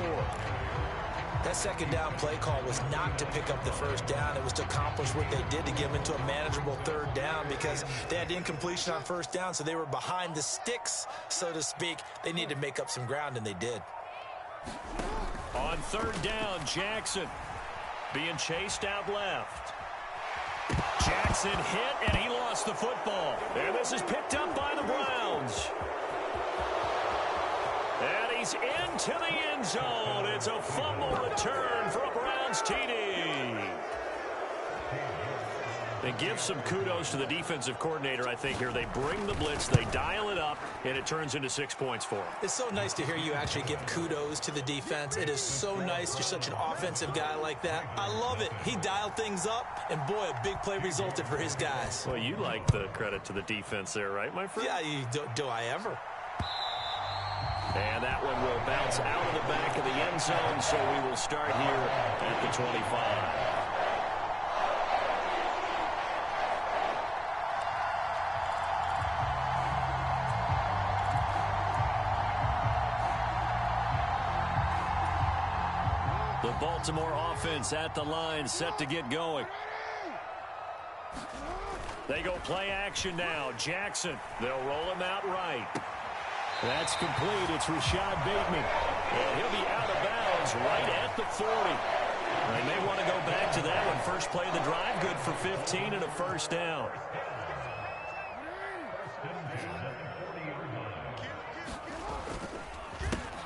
That second down play call was not to pick up the first down. It was to accomplish what they did to get them into a manageable 3rd down because they had incompletion on 1st down, so they were behind the sticks, so to speak. They needed to make up some ground, and they did. On 3rd down, Jackson being chased out left. Jackson hit, and he lost the football. And this is picked up by the Browns. And he's into the end zone. It's a fumble return for a Browns TD. They give some kudos to the defensive coordinator, I think, here. They bring the blitz, they dial it up, and it turns into 6 points for them. It's so nice to hear you actually give kudos to the defense. It is so nice. You're such an offensive guy like that. I love it. He dialed things up, and boy, a big play resulted for his guys. Well, you like the credit to the defense there, right, my friend? Yeah, do I ever? And that one will bounce out of the back of the end zone, so we will start here at the 25. The Baltimore offense at the line, set to get going. They go play action now. Jackson, they'll roll him out right. That's complete. It's Rashad Bateman. And he'll be out of bounds right at the 40. They may want to go back to that one. First play of the drive, good for 15 and a 1st down.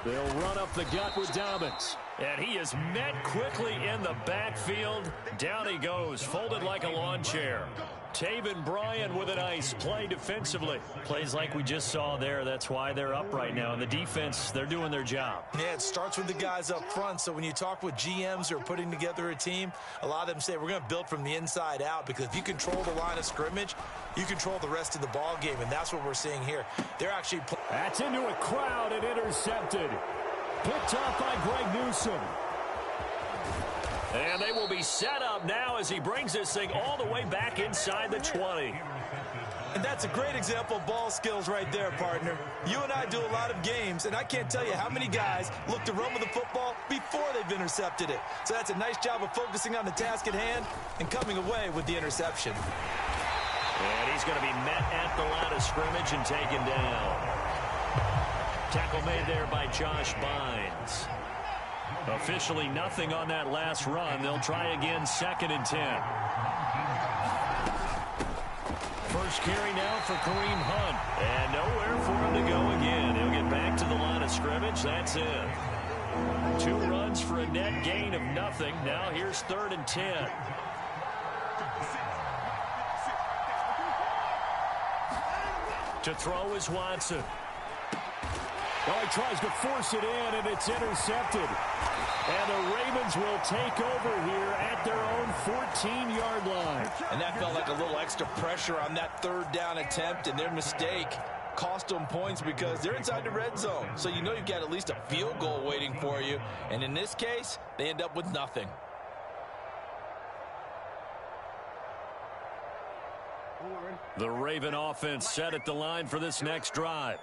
They'll run up the gut with Dobbins. And he is met quickly in the backfield. Down he goes, folded like a lawn chair. Taven Bryan with a nice play defensively. Plays like we just saw there. That's why they're up right now. And the defense, they're doing their job. Yeah, it starts with the guys up front. So when you talk with GMs who are putting together a team, a lot of them say we're going to build from the inside out, because if you control the line of scrimmage, you control the rest of the ball game, and that's what we're seeing here. They're actually... That's into a crowd and intercepted. Picked off by Greg Newsome. And they will be set up now as he brings this thing all the way back inside the 20. And that's a great example of ball skills right there, partner. You and I do a lot of games, and I can't tell you how many guys look to run with the football before they've intercepted it. So that's a nice job of focusing on the task at hand and coming away with the interception. And he's going to be met at the line of scrimmage and taken down. Tackle made there by Josh Bynes. Officially nothing on that last run. They'll try again, 2nd and 10. First carry now for Kareem Hunt. And nowhere for him to go again. He'll get back to the line of scrimmage. That's it. 2 runs for a net gain of nothing. Now here's 3rd and 10. To throw is Watson. Oh, he tries to force it in, and it's intercepted. And the Ravens will take over here at their own 14-yard line. And that felt like a little extra pressure on that third down attempt, and their mistake cost them points because they're inside the red zone. So you know you've got at least a field goal waiting for you. And in this case, they end up with nothing. The Raven offense set at the line for this next drive.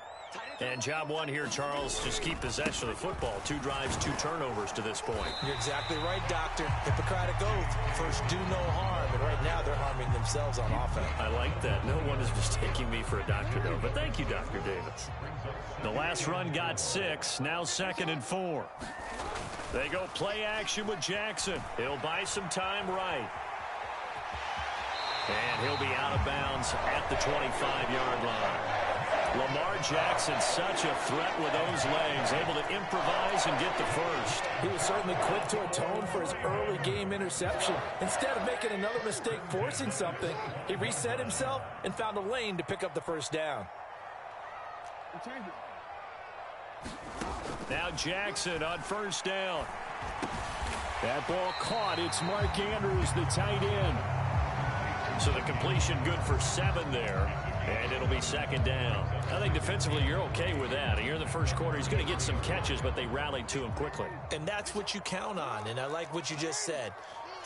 And job one here, Charles, just keep possession of the football. 2 drives, 2 turnovers to this point. You're exactly right, Doctor. Hippocratic oath. First, do no harm. And right now, they're harming themselves on offense. I like that. No one is mistaking me for a doctor, though. But thank you, Dr. Davis. The last run got 6. Now 2nd and 4. They go play action with Jackson. He'll buy some time right. And he'll be out of bounds at the 25-yard line. Lamar Jackson, such a threat with those legs, able to improvise and get the first. He was certainly quick to atone for his early game interception. Instead of making another mistake forcing something, he reset himself and found a lane to pick up the first down. Now Jackson on first down. That ball caught. It's Mark Andrews, the tight end. So the completion good for 7 there. And it'll be 2nd down. I think defensively you're okay with that. Here in the first quarter, he's going to get some catches, but they rallied to him quickly. And that's what you count on, and I like what you just said.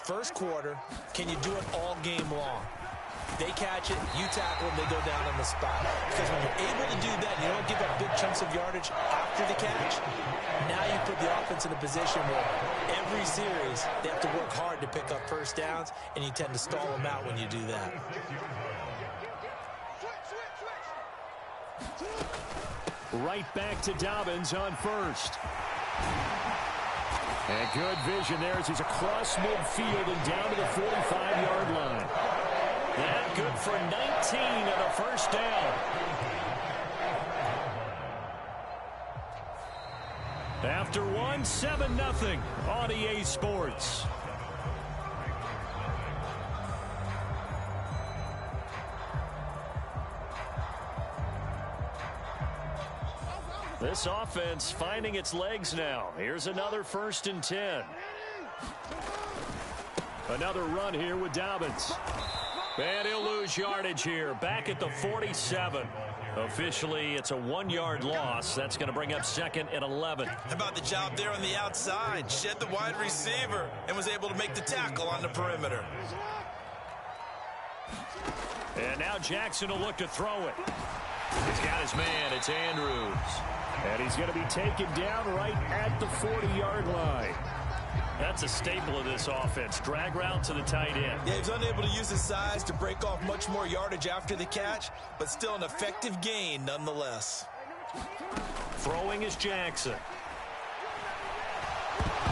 First quarter, can you do it all game long? They catch it, you tackle them, they go down on the spot. Because when you're able to do that, you don't give up big chunks of yardage after the catch. Now you put the offense in a position where every series they have to work hard to pick up first downs, and you tend to stall them out when you do that. Right back to Dobbins on first. And good vision there as he's across midfield and down to the 45-yard line. That good for 19 and a first down. After 1, 7-0 on EA Sports. This offense finding its legs now. Here's another 1st and 10. Another run here with Dobbins. And he'll lose yardage here. Back at the 47. Officially, it's a 1-yard loss. That's going to bring up 2nd and 11. How about the job there on the outside? Shed the wide receiver and was able to make the tackle on the perimeter. And now Jackson will look to throw it. He's got his man. It's Andrews. And he's going to be taken down right at the 40-yard line. That's a staple of this offense. Drag route to the tight end. Yeah, he's unable to use his size to break off much more yardage after the catch, but still an effective gain nonetheless. Throwing is Jackson.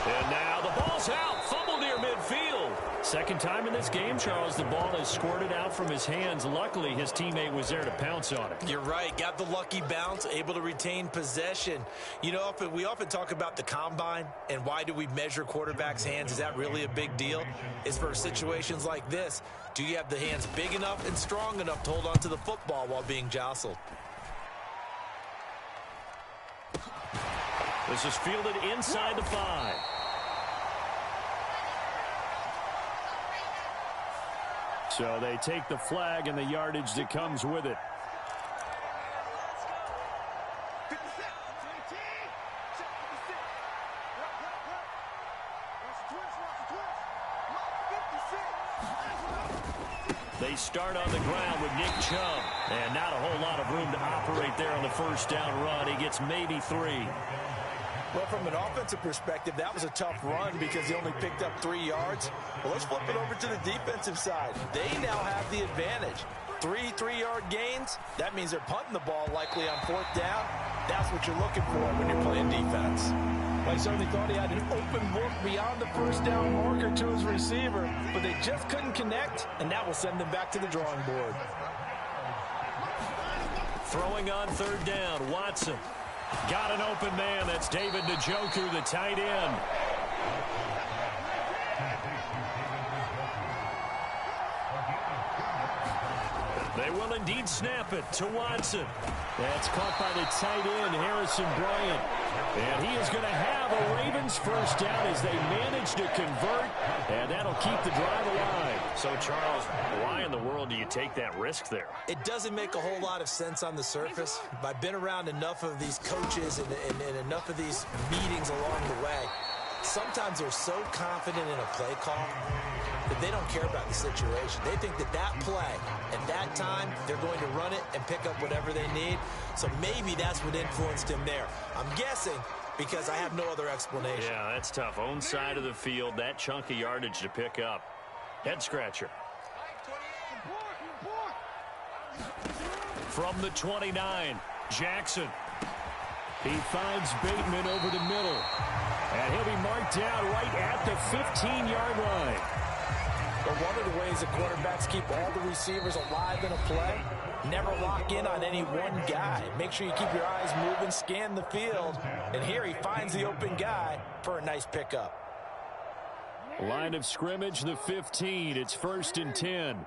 And now the ball's out. Fumble near midfield. Second time in this game, Charles, the ball has squirted out from his hands. Luckily, his teammate was there to pounce on it. You're right. Got the lucky bounce, able to retain possession. You know, we often talk about the combine and why do we measure quarterbacks' hands. Is that really a big deal? It's for situations like this. Do you have the hands big enough and strong enough to hold on to the football while being jostled? This is fielded inside the 5. So they take the flag and the yardage that comes with it. They start on the ground with Nick Chubb. And not a whole lot of room to operate there on the first down run. He gets maybe 3. Well, from an offensive perspective, that was a tough run because he only picked up 3 yards. Well, let's flip it over to the defensive side. They now have the advantage. 3 3-yard gains. That means they're punting the ball likely on 4th down. That's what you're looking for when you're playing defense. Well, he certainly thought he had an open look beyond the first down marker to his receiver, but they just couldn't connect, and that will send them back to the drawing board. Throwing on 3rd down, Watson. Got an open man. That's David Njoku, the tight end. They will indeed snap it to Watson. That's caught by the tight end, Harrison Bryant. And he is going to have a Ravens first down as they manage to convert, and that'll keep the drive alive. So, Charles, why in the world do you take that risk there? It doesn't make a whole lot of sense on the surface. I've been around enough of these coaches and enough of these meetings along the way. Sometimes they're so confident in a play call that they don't care about the situation. They think that play, at that time, they're going to run it and pick up whatever they need. So maybe that's what influenced him there. I'm guessing because I have no other explanation. Yeah, that's tough. Own side of the field, that chunk of yardage to pick up. Head scratcher. From the 29, Jackson. He finds Bateman over the middle. And he'll be marked down right at the 15-yard line. But one of the ways the quarterbacks keep all the receivers alive in a play, never lock in on any one guy. Make sure you keep your eyes moving, scan the field. And here he finds the open guy for a nice pickup. Line of scrimmage, the 15. It's 1st and 10.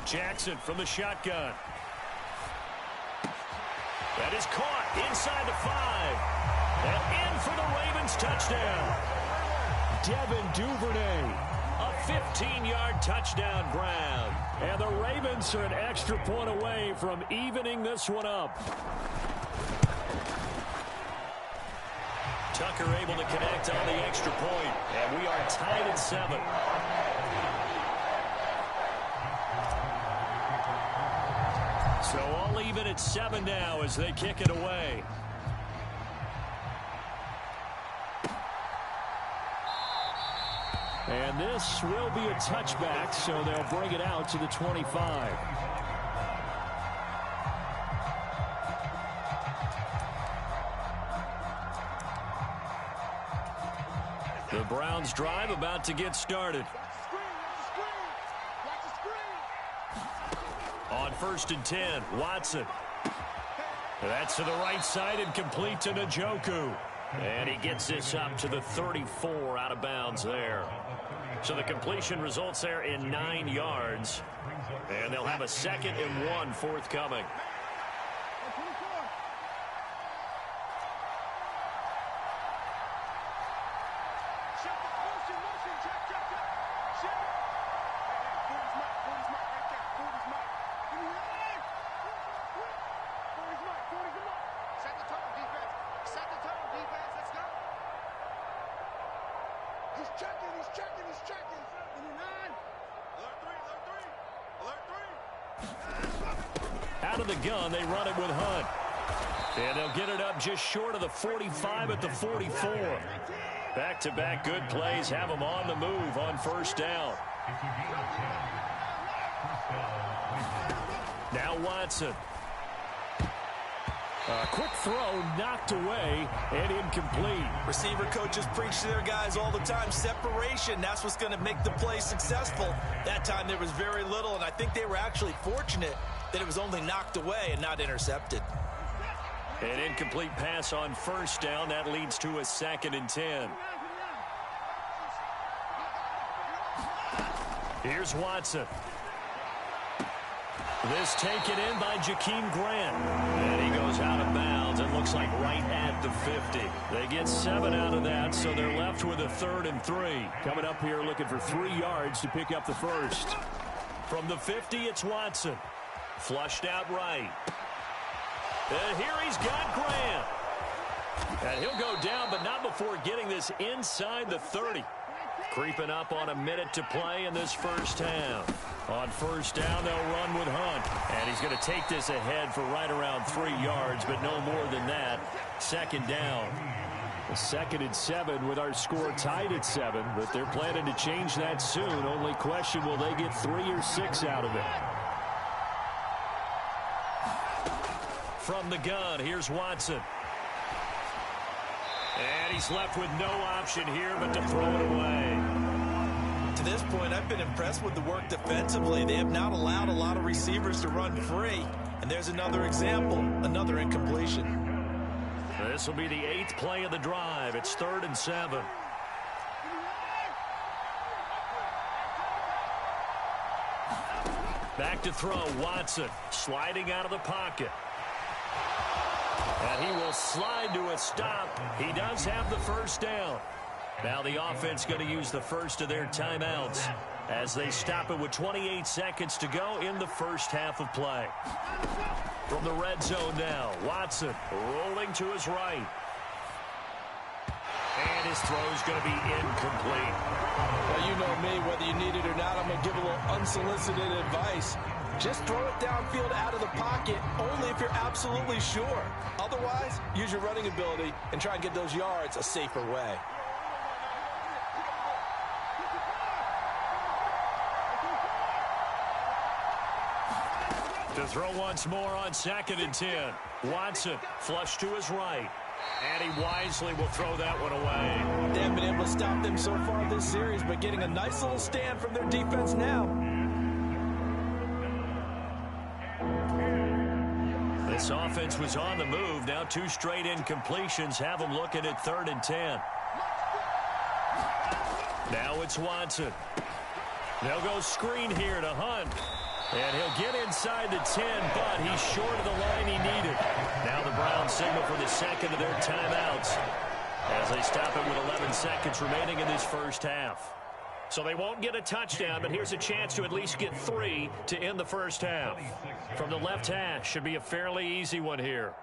Jackson from the shotgun. That is caught inside the 5. And in for the Ravens touchdown. Devin Duvernay, a 15-yard touchdown grab. And the Ravens are an extra point away from evening this one up. Tucker able to connect on the extra point. And we are tied at 7. So all even at 7 now as they kick it away. And this will be a touchback, so they'll bring it out to the 25. The Browns drive about to get started. On 1st and 10, Watson. That's to the right side and complete to Njoku. And he gets this up to the 34 out of bounds there. So the completion results there in 9 yards. And they'll have a 2nd and 1 forthcoming. Out of the gun, they run it with Hunt. And they'll get it up just short of the 45 at the 44. Back-to-back good plays have them on the move on 1st down. Now Watson. A quick throw knocked away and incomplete. Receiver coaches preach to their guys all the time. Separation, that's what's going to make the play successful. That time there was very little, and I think they were actually fortunate that it was only knocked away and not intercepted. An incomplete pass on 1st down. That leads to a 2nd and 10. Here's Watson. This taken in by Jakeem Grant. And he goes out of bounds. It looks like right at the 50. They get 7 out of that, so they're left with a 3rd and 3. Coming up here looking for 3 yards to pick up the 1st. From the 50, it's Watson. Flushed out right. And here he's got Grant. And he'll go down, but not before getting this inside the 30. Creeping up on a minute to play in this 1st half. On 1st down, they'll run with Hunt. And he's going to take this ahead for right around 3 yards, but no more than that. 2nd down. A 2nd and 7 with our score tied at 7, but they're planning to change that soon. Only question, will they get 3 or 6 out of it? From the gun, here's Watson. And he's left with no option here but to throw it away. To this point, I've been impressed with the work defensively. They have not allowed a lot of receivers to run free. And there's another example, another incompletion. This will be the 8th play of the drive. It's 3rd and 7. Back to throw, Watson, sliding out of the pocket. And he will slide to a stop. He does have the first down. Now the offense going to use the first of their timeouts as they stop it with 28 seconds to go in the first half of play. From the red zone now, Watson rolling to his right. And his throw's going to be incomplete. Well, you know me, whether you need it or not, I'm going to give a little unsolicited advice. Just throw it downfield out of the pocket only if you're absolutely sure. Otherwise, use your running ability and try and get those yards a safer way. To throw once more on 2nd and 10. Watson flush to his right. And he wisely will throw that one away. They haven't been able to stop them so far this series, but getting a nice little stand from their defense now. This offense was on the move. Now 2 straight incompletions have them looking at 3rd and 10. Now it's Watson. They'll go screen here to Hunt. And he'll get inside the 10, but he's short of the line he needed. Now the Browns signal for the second of their timeouts as they stop it with 11 seconds remaining in this first half. So they won't get a touchdown, but here's a chance to at least get 3 to end the first half. From the left hash, should be a fairly easy one here.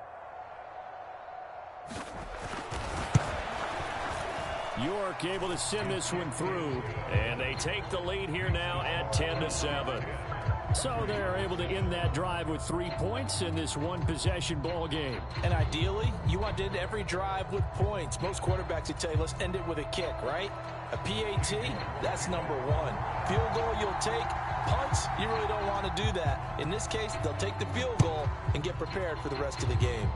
York able to send this one through. And they take the lead here now at 10-7. So they're able to end that drive with 3 points in this one-possession ball game. And ideally, you want to end every drive with points. Most quarterbacks would tell you, let's end it with a kick, right? A PAT, that's number 1. Field goal you'll take. Punts, you really don't want to do that. In this case, they'll take the field goal and get prepared for the rest of the game.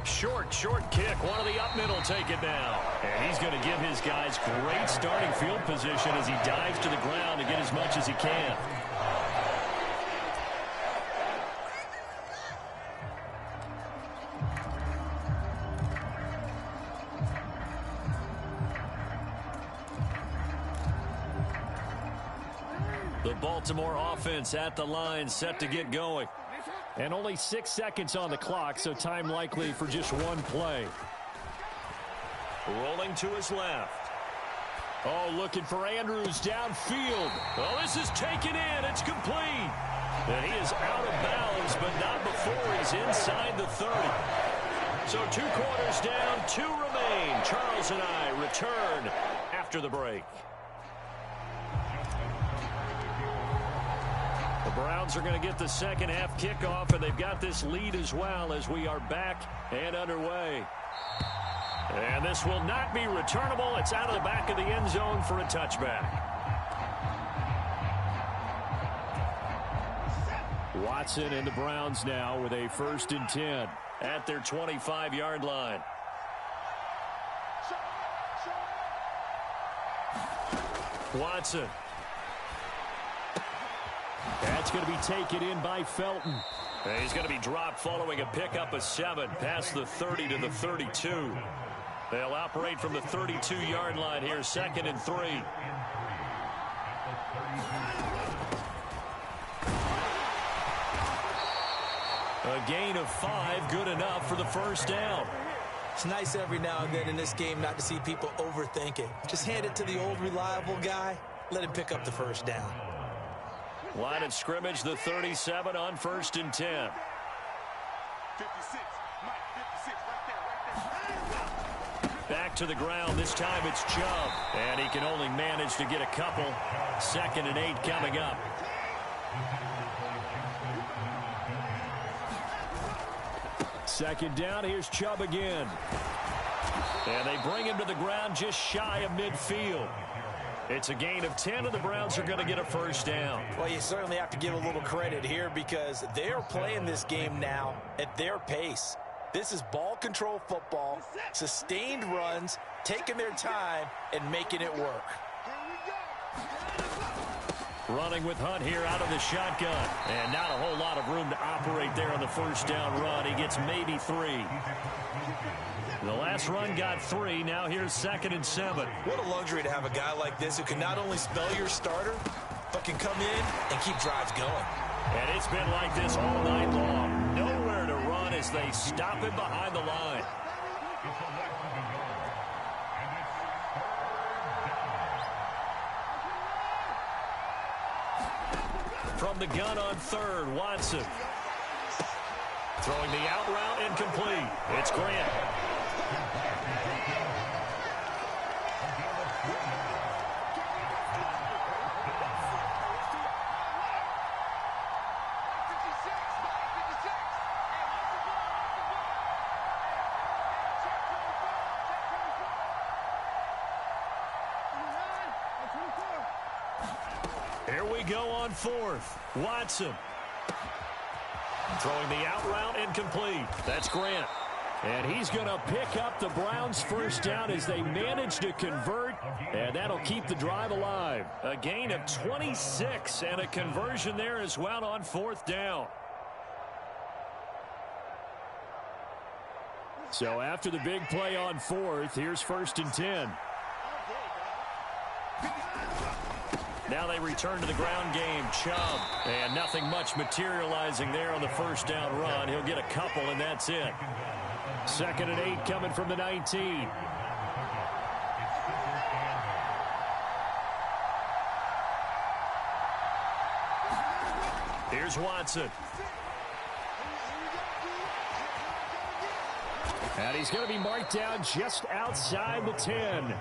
Short kick. One of the up middle take it now. And he's going to give his guys great starting field position as he dives to the ground to get as much as he can. The Baltimore offense at the line, set to get going. And only 6 seconds on the clock, so time likely for just one play. Rolling to his left. Oh, looking for Andrews downfield. Oh, this is taken in. It's complete. And he is out of bounds, but not before he's inside the 30. So 2 quarters down, 2 remain. Charles and I return after the break. The Browns are going to get the second half kickoff, and they've got this lead as well as we are back and underway. And this will not be returnable. It's out of the back of the end zone for a touchback. Watson and the Browns now with a 1st and 10 at their 25-yard line. Watson. That's going to be taken in by Felton. And he's going to be dropped following a pickup of 7 past the 30 to the 32. They'll operate from the 32-yard line here, 2nd and 3. A gain of 5, good enough for the first down. It's nice every now and then in this game not to see people overthink it. Just hand it to the old reliable guy, let him pick up the first down. Line of scrimmage, the 37 on 1st and 10. 56, Mike, 56, right there. Back to the ground. This time it's Chubb. And he can only manage to get a couple. 2nd and 8 coming up. Second down, here's Chubb again. And they bring him to the ground just shy of midfield. It's a gain of 10, and the Browns are going to get a first down. Well, you certainly have to give a little credit here because they're playing this game now at their pace. This is ball control football, sustained runs, taking their time, and making it work. Running with Hunt here out of the shotgun. And not a whole lot of room to operate there on the first down run. He gets maybe 3. The last run got 3. Now here's 2nd and 7. What a luxury to have a guy like this who can not only spell your starter, but can come in and keep drives going. And it's been like this all night long. Nowhere to run as they stop him behind the line. From the gun on 3rd, Watson. Throwing the out route incomplete. It's Grant. Here we go on 4th. Watson. Throwing the out route incomplete. That's Grant. And he's going to pick up the Browns' first down as they manage to convert. And that'll keep the drive alive. A gain of 26 and a conversion there as well on 4th down. So after the big play on 4th, here's 1st and 10. Now they return to the ground game. Chubb. And nothing much materializing there on the first down run. He'll get a couple, and that's it. 2nd and 8 coming from the 19. Here's Watson. And he's going to be marked down just outside the 10.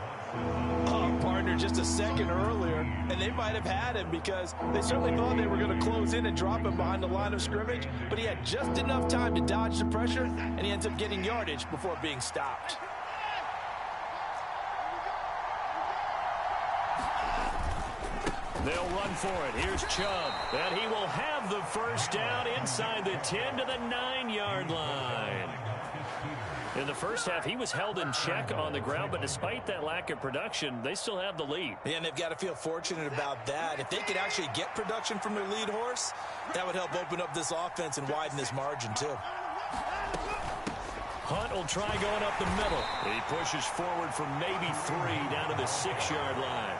Oh, partner, just a second earlier, and they might have had him because they certainly thought they were going to close in and drop him behind the line of scrimmage, but he had just enough time to dodge the pressure, and he ends up getting yardage before being stopped. They'll run for it. Here's Chubb, and he will have the first down inside the 10 to the 9-yard line. In the first half, he was held in check on the ground, but despite that lack of production, they still have the lead. Yeah, and they've got to feel fortunate about that. If they could actually get production from their lead horse, that would help open up this offense and widen this margin, too. Hunt will try going up the middle. He pushes forward for maybe 3 down to the 6-yard line.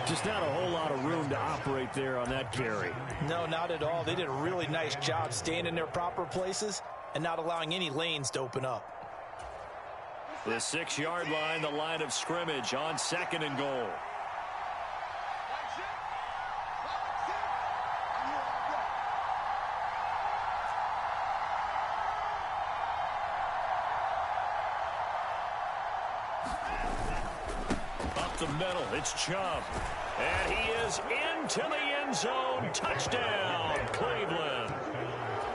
Just not a whole lot of room to operate there on that carry. No, not at all. They did a really nice job staying in their proper places and not allowing any lanes to open up. The 6-yard line, the line of scrimmage on 2nd and goal. Up the middle, it's Chubb. And he is into the end zone. Touchdown, Cleveland.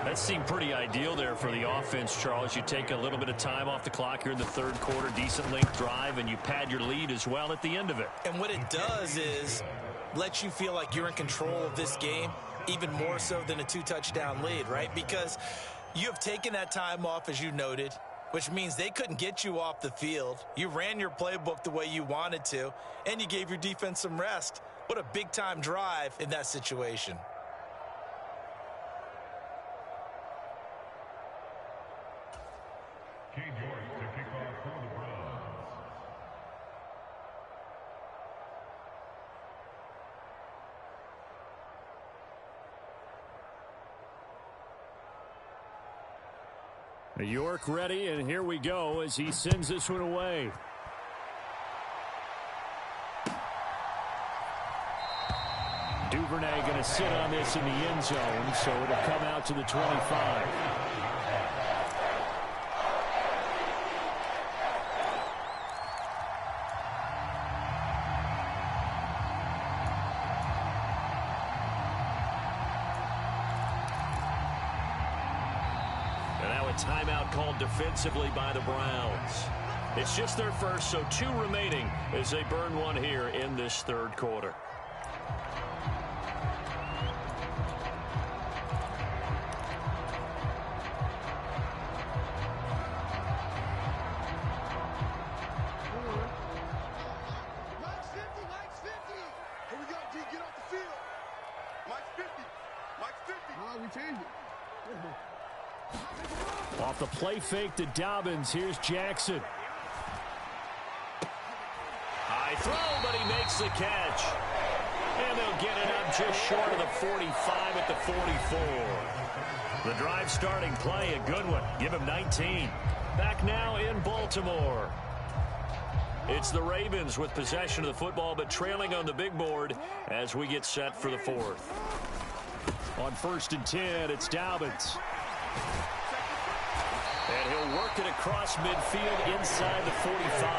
That seemed pretty ideal there for the offense, Charles. You take a little bit of time off the clock here in the 3rd quarter, decent length drive, and you pad your lead as well at the end of it. And what it does is let you feel like you're in control of this game, even more so than a 2-touchdown lead, right? Because you have taken that time off, as you noted, which means they couldn't get you off the field. You ran your playbook the way you wanted to, and you gave your defense some rest. What a big-time drive in that situation. York ready, and here we go as he sends this one away. Duvernay going to sit on this in the end zone, so it'll come out to the 25. Timeout called defensively by the Browns. It's just their first, so 2 remaining as they burn one here in this 3rd quarter. Max 50. Here we go, D. Get off the field. Off the play fake to Dobbins, here's Jackson. High throw, but he makes the catch. And they'll get it up just short of the 45 at the 44. The drive starting play, a good one. Give him 19. Back now in Baltimore. It's the Ravens with possession of the football, but trailing on the big board as we get set for the fourth. On 1st and 10, it's Dobbins. And he'll work it across midfield inside the 45.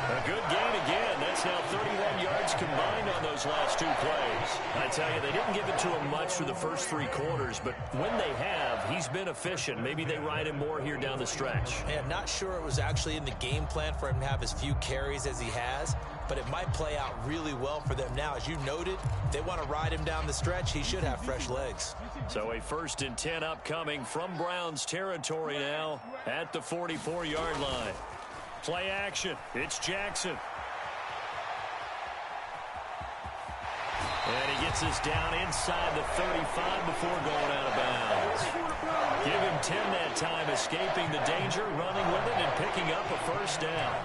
A good gain again. That's now 31 yards combined on those last two plays. I tell you, they didn't give it to him much through the first 3 quarters, but when they have, he's been efficient. Maybe they ride him more here down the stretch. Hey, I'm not sure it was actually in the game plan for him to have as few carries as he has, but it might play out really well for them now. As you noted, if they want to ride him down the stretch, he should have fresh legs. So a 1st and 10 upcoming from Browns territory now at the 44-yard line. Play action. It's Jackson. And he gets us down inside the 35 before going out of bounds. Give him 10 that time, escaping the danger, running with it, and picking up a 1st down.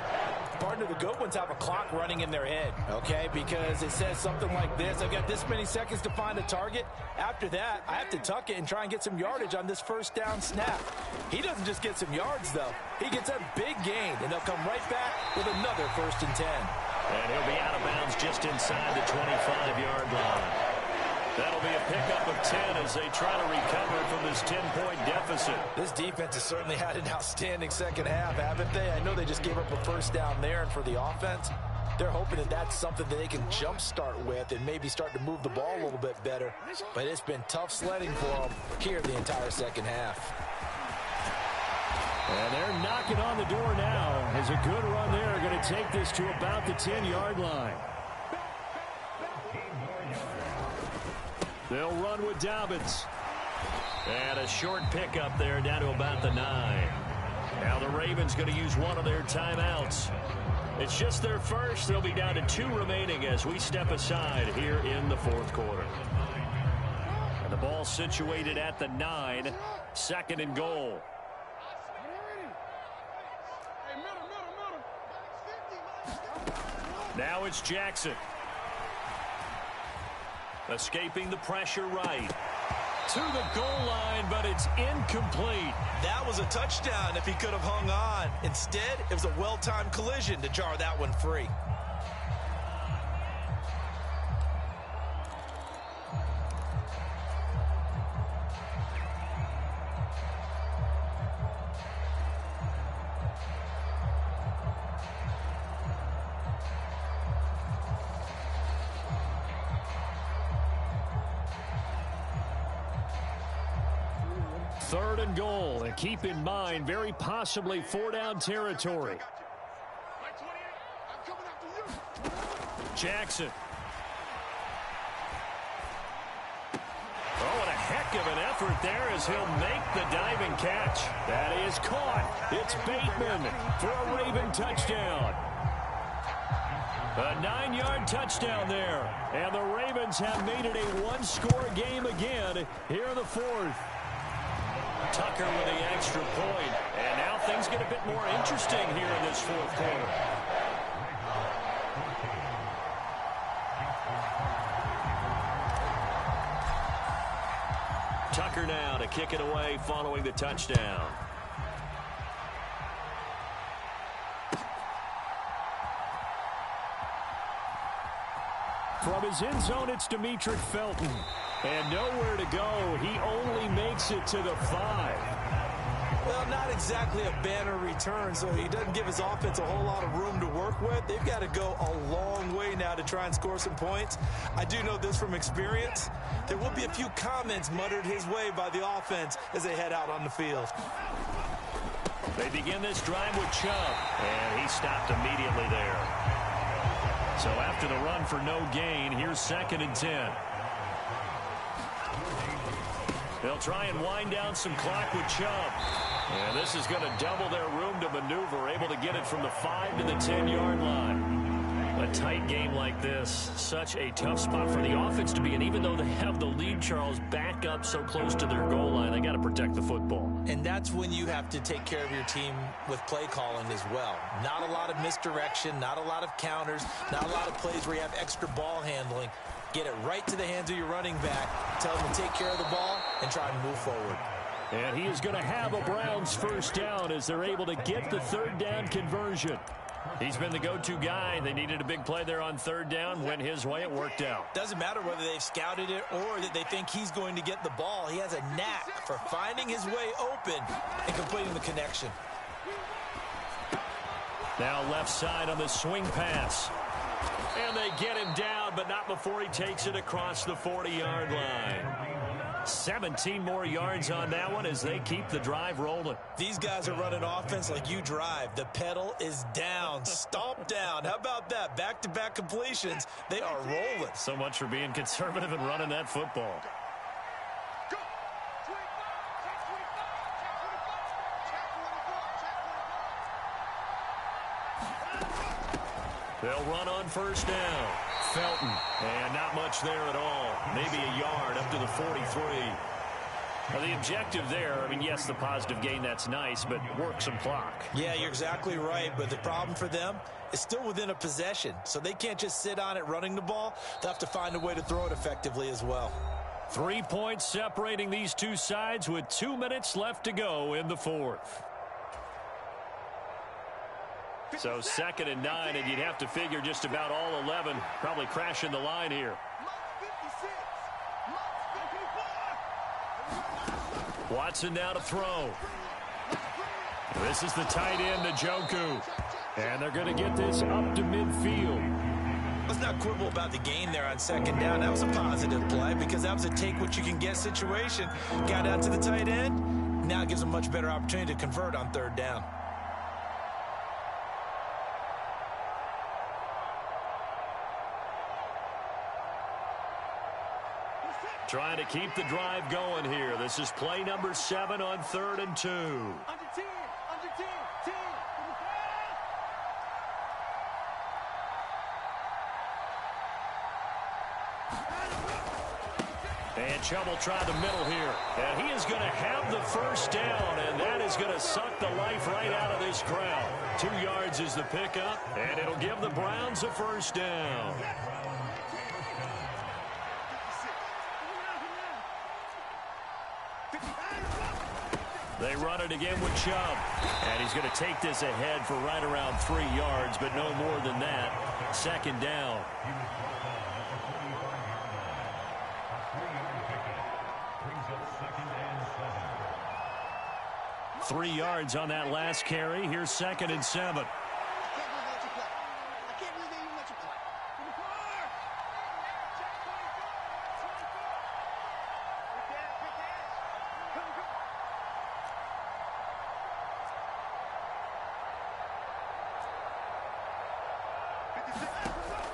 Partner, the good ones have a clock running in their head, okay? Because it says something like this: I've got this many seconds to find a target. After that, I have to tuck it and try and get some yardage on this 1st down snap. He doesn't just get some yards, though. He gets a big gain, and they'll come right back with another 1st and 10. And he'll be out of bounds just inside the 25-yard line. That'll be a pickup of 10 as they try to recover from this 10-point deficit. This defense has certainly had an outstanding second half, haven't they? I know they just gave up a 1st down there, and for the offense, they're hoping that that's something that they can jumpstart with and maybe start to move the ball a little bit better. But it's been tough sledding for them here the entire second half. And they're knocking on the door now as a good run there. Going to take this to about the 10-yard line. They'll run with Dobbins. And a short pickup there down to about the 9. Now the Ravens going to use one of their timeouts. It's just their first. They'll be down to 2 remaining as we step aside here in the 4th quarter. And the ball situated at the 9. 2nd and goal. Now it's Jackson. Escaping the pressure right. To the goal line, but it's incomplete. That was a touchdown if he could have hung on. Instead, it was a well-timed collision to jar that one free. Third and goal, and keep in mind, very possibly 4-down territory. Jackson. Oh, and a heck of an effort there as he'll make the diving catch. That is caught. It's Bateman for a Raven touchdown. A 9-yard touchdown there. And the Ravens have made it a 1-score game again here in the 4th. Tucker with the extra point. And now things get a bit more interesting here in this 4th quarter. Tucker now to kick it away following the touchdown. From his end zone, it's Demetric Felton. And nowhere to go. He only makes it to the 5. Well, not exactly a banner return, so he doesn't give his offense a whole lot of room to work with. They've got to go a long way now to try and score some points. I do know this from experience. There will be a few comments muttered his way by the offense as they head out on the field. They begin this drive with Chubb, and he stopped immediately there. So after the run for no gain, here's 2nd and 10. They'll try and wind down some clock with Chubb. And this is going to double their room to maneuver, able to get it from the 5 to the 10-yard line. A tight game like this, such a tough spot for the offense to be in. Even though they have the lead, Charles, back up so close to their goal line, they got to protect the football. And that's when you have to take care of your team with play calling as well. Not a lot of misdirection, not a lot of counters, not a lot of plays where you have extra ball handling. Get it right to the hands of your running back, tell them to take care of the ball, and try and move forward. And he is going to have a Browns first down as they're able to get the third down conversion. He's been the go-to guy. They needed a big play there on third down. Went his way. It worked out. Doesn't matter whether they've scouted it or that they think he's going to get the ball. He has a knack for finding his way open and completing the connection. Now left side on the swing pass. And they get him down, but not before he takes it across the 40-yard line. 17 more yards on that one as they keep the drive rolling. These guys are running offense like you drive. The pedal is down, stomp down. How about that? Back-to-back completions. They are rolling. So much for being conservative and running that football. They'll run on first down. Felton, and not much there at all. Maybe a yard up to the 43. Now the objective there, I mean, yes, the positive gain, that's nice, but work some clock. Yeah, you're exactly right, but the problem for them is still within a possession, so they can't just sit on it running the ball. They'll have to find a way to throw it effectively as well. 3 points separating these two sides with 2 minutes left to go in the fourth. So 2nd and 9, and you'd have to figure just about all 11 probably crashing the line here. Watson now to throw. This is the tight end, Njoku. And they're going to get this up to midfield. Let's not quibble about the gain there on 2nd down. That was a positive play because that was a take-what-you-can-get situation. Got out to the tight end. Now it gives them a much better opportunity to convert on 3rd down. Trying to keep the drive going here. This is play number 7 on 3rd and 2. Under 10, under 10, 10. And Chubb will try the middle here. And he is going to have the first down, and that is going to suck the life right out of this crowd. 2 yards is the pickup, and it'll give the Browns a first down. They run it again with Chubb. And he's going to take this ahead for right around 3 yards, but no more than that. 2nd down. Three yards on that last carry. Here's 2nd and 7.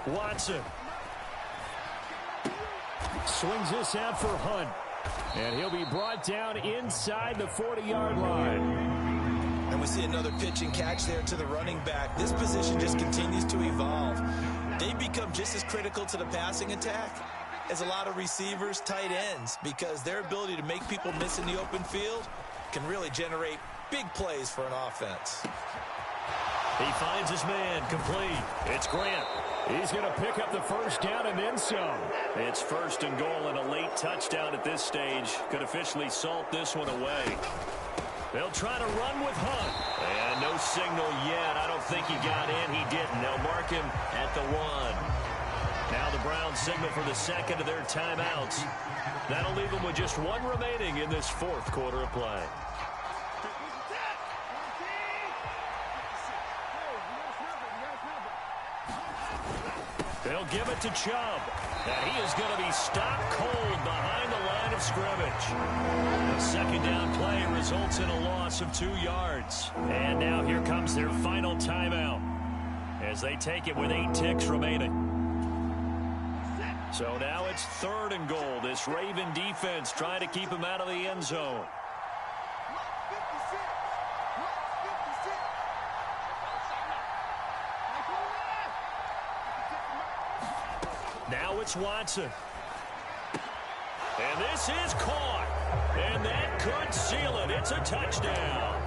Watson swings this out for Hunt, and he'll be brought down inside the 40-yard line. And we see another pitch and catch there to the running back. This position just continues to evolve. They become just as critical to the passing attack as a lot of receivers, tight ends, because their ability to make people miss in the open field can really generate big plays for an offense. He finds his man, complete. It's Grant. He's going to pick up the first down and then some. It's 1st and goal, and a late touchdown at this stage could officially salt this one away. They'll try to run with Hunt. And no signal yet. I don't think he got in. He didn't. They'll mark him at the 1. Now the Browns signal for the 2nd of their timeouts. That'll leave them with just 1 remaining in this 4th quarter of play. They'll give it to Chubb. And he is going to be stopped cold behind the line of scrimmage. The 2nd down play results in a loss of 2 yards. And now here comes their final timeout as they take it with 8 ticks remaining. So now it's 3rd and goal. This Raven defense trying to keep him out of the end zone. Now it's Watson. And this is caught. And that could seal it. It's a touchdown.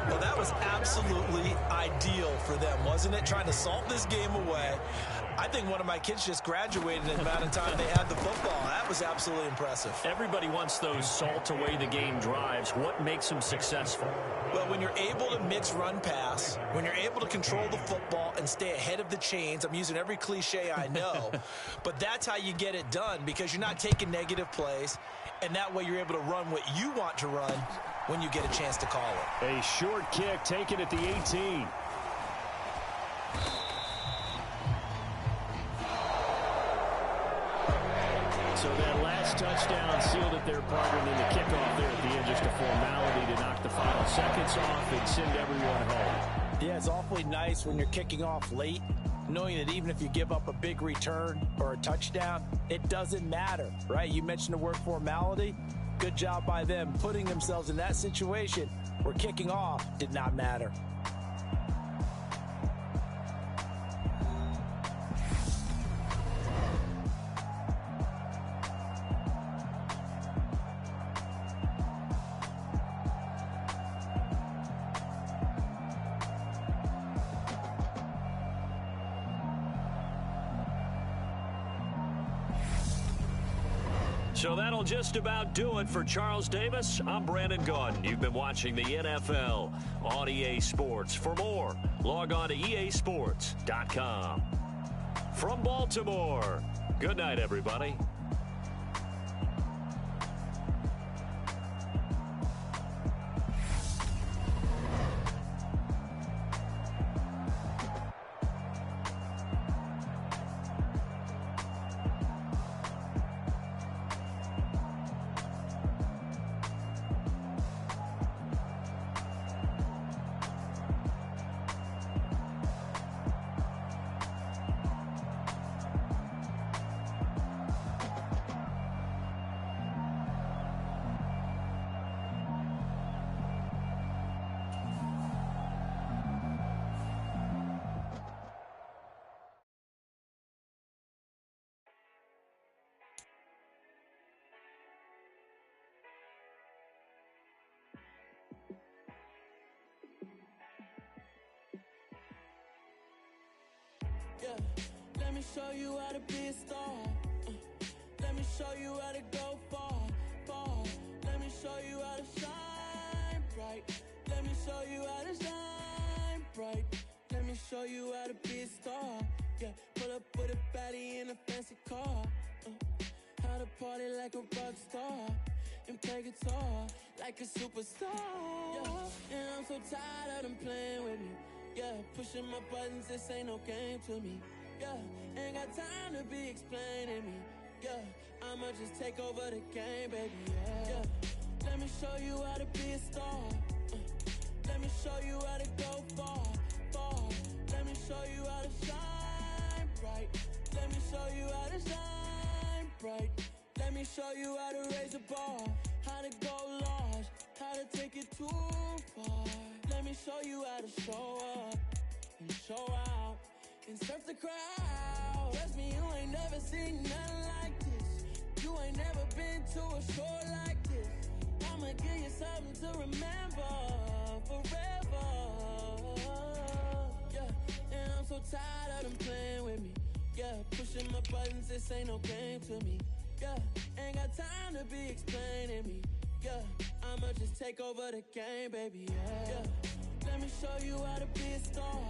Well, that was absolutely ideal for them, wasn't it? Trying to salt this game away. I think one of my kids just graduated in the amount of time they had the football. That was absolutely impressive. Everybody wants those salt away the game drives. What makes them successful? Well, when you're able to mix run pass, when you're able to control the football and stay ahead of the chains, I'm using every cliche I know, but that's how you get it done because you're not taking negative plays, and that way you're able to run what you want to run when you get a chance to call it. A short kick taken at the 18. So that last touchdown sealed it their part, and then the kickoff there at the end, just a formality to knock the final seconds off and send everyone home. Yeah, it's awfully nice when you're kicking off late, knowing that even if you give up a big return or a touchdown, it doesn't matter, right? You mentioned the word formality. Good job by them putting themselves in that situation where kicking off did not matter. So that'll just about do it for Charles Davis. I'm Brandon Gaudin. You've been watching the NFL on EA Sports. For more, log on to easports.com. From Baltimore, good night, everybody. Yeah, let me show you how to be a star. Let me show you how to go far, far. Let me show you how to shine bright. Let me show you how to shine bright. Let me show you how to be a star. Yeah, pull up with a baddie in a fancy car. How to party like a rock star and play guitar like a superstar. Yeah, and I'm so tired of them playing with me. Yeah, pushing my buttons, this ain't no game to me. Yeah, ain't got time to be explaining me. Yeah, I'ma just take over the game, baby. Yeah, let me show you how to be a star. Let me show you how to go far, far. Let me show you how to shine bright. Let me show you how to shine bright. Let me show you how to raise the bar, how to go large, how to take it too far. Let me show you how to show up and show out and surf the crowd. Trust me, you ain't never seen nothing like this. You ain't never been to a show like this. I'ma give you something to remember forever. Yeah, and I'm so tired of them playing with me. Yeah, pushing my buttons, this ain't no game to me. Yeah, ain't got time to be explaining me. Yeah, I'ma just take over the game, baby. Yeah, let me show you how to be a star.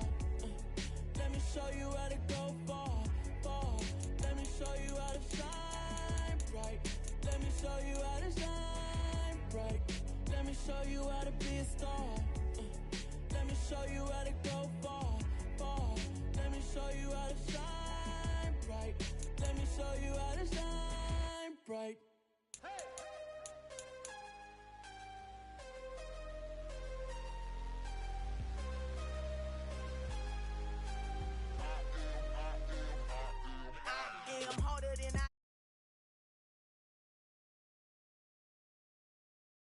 Let me show you how to go far, far. Let me show you how to shine bright. Let me show you how to shine bright. Let me show you how to be a star. Let me show you how to go far, far. Let me show you how to shine bright. Let me show you how to shine bright. Hey!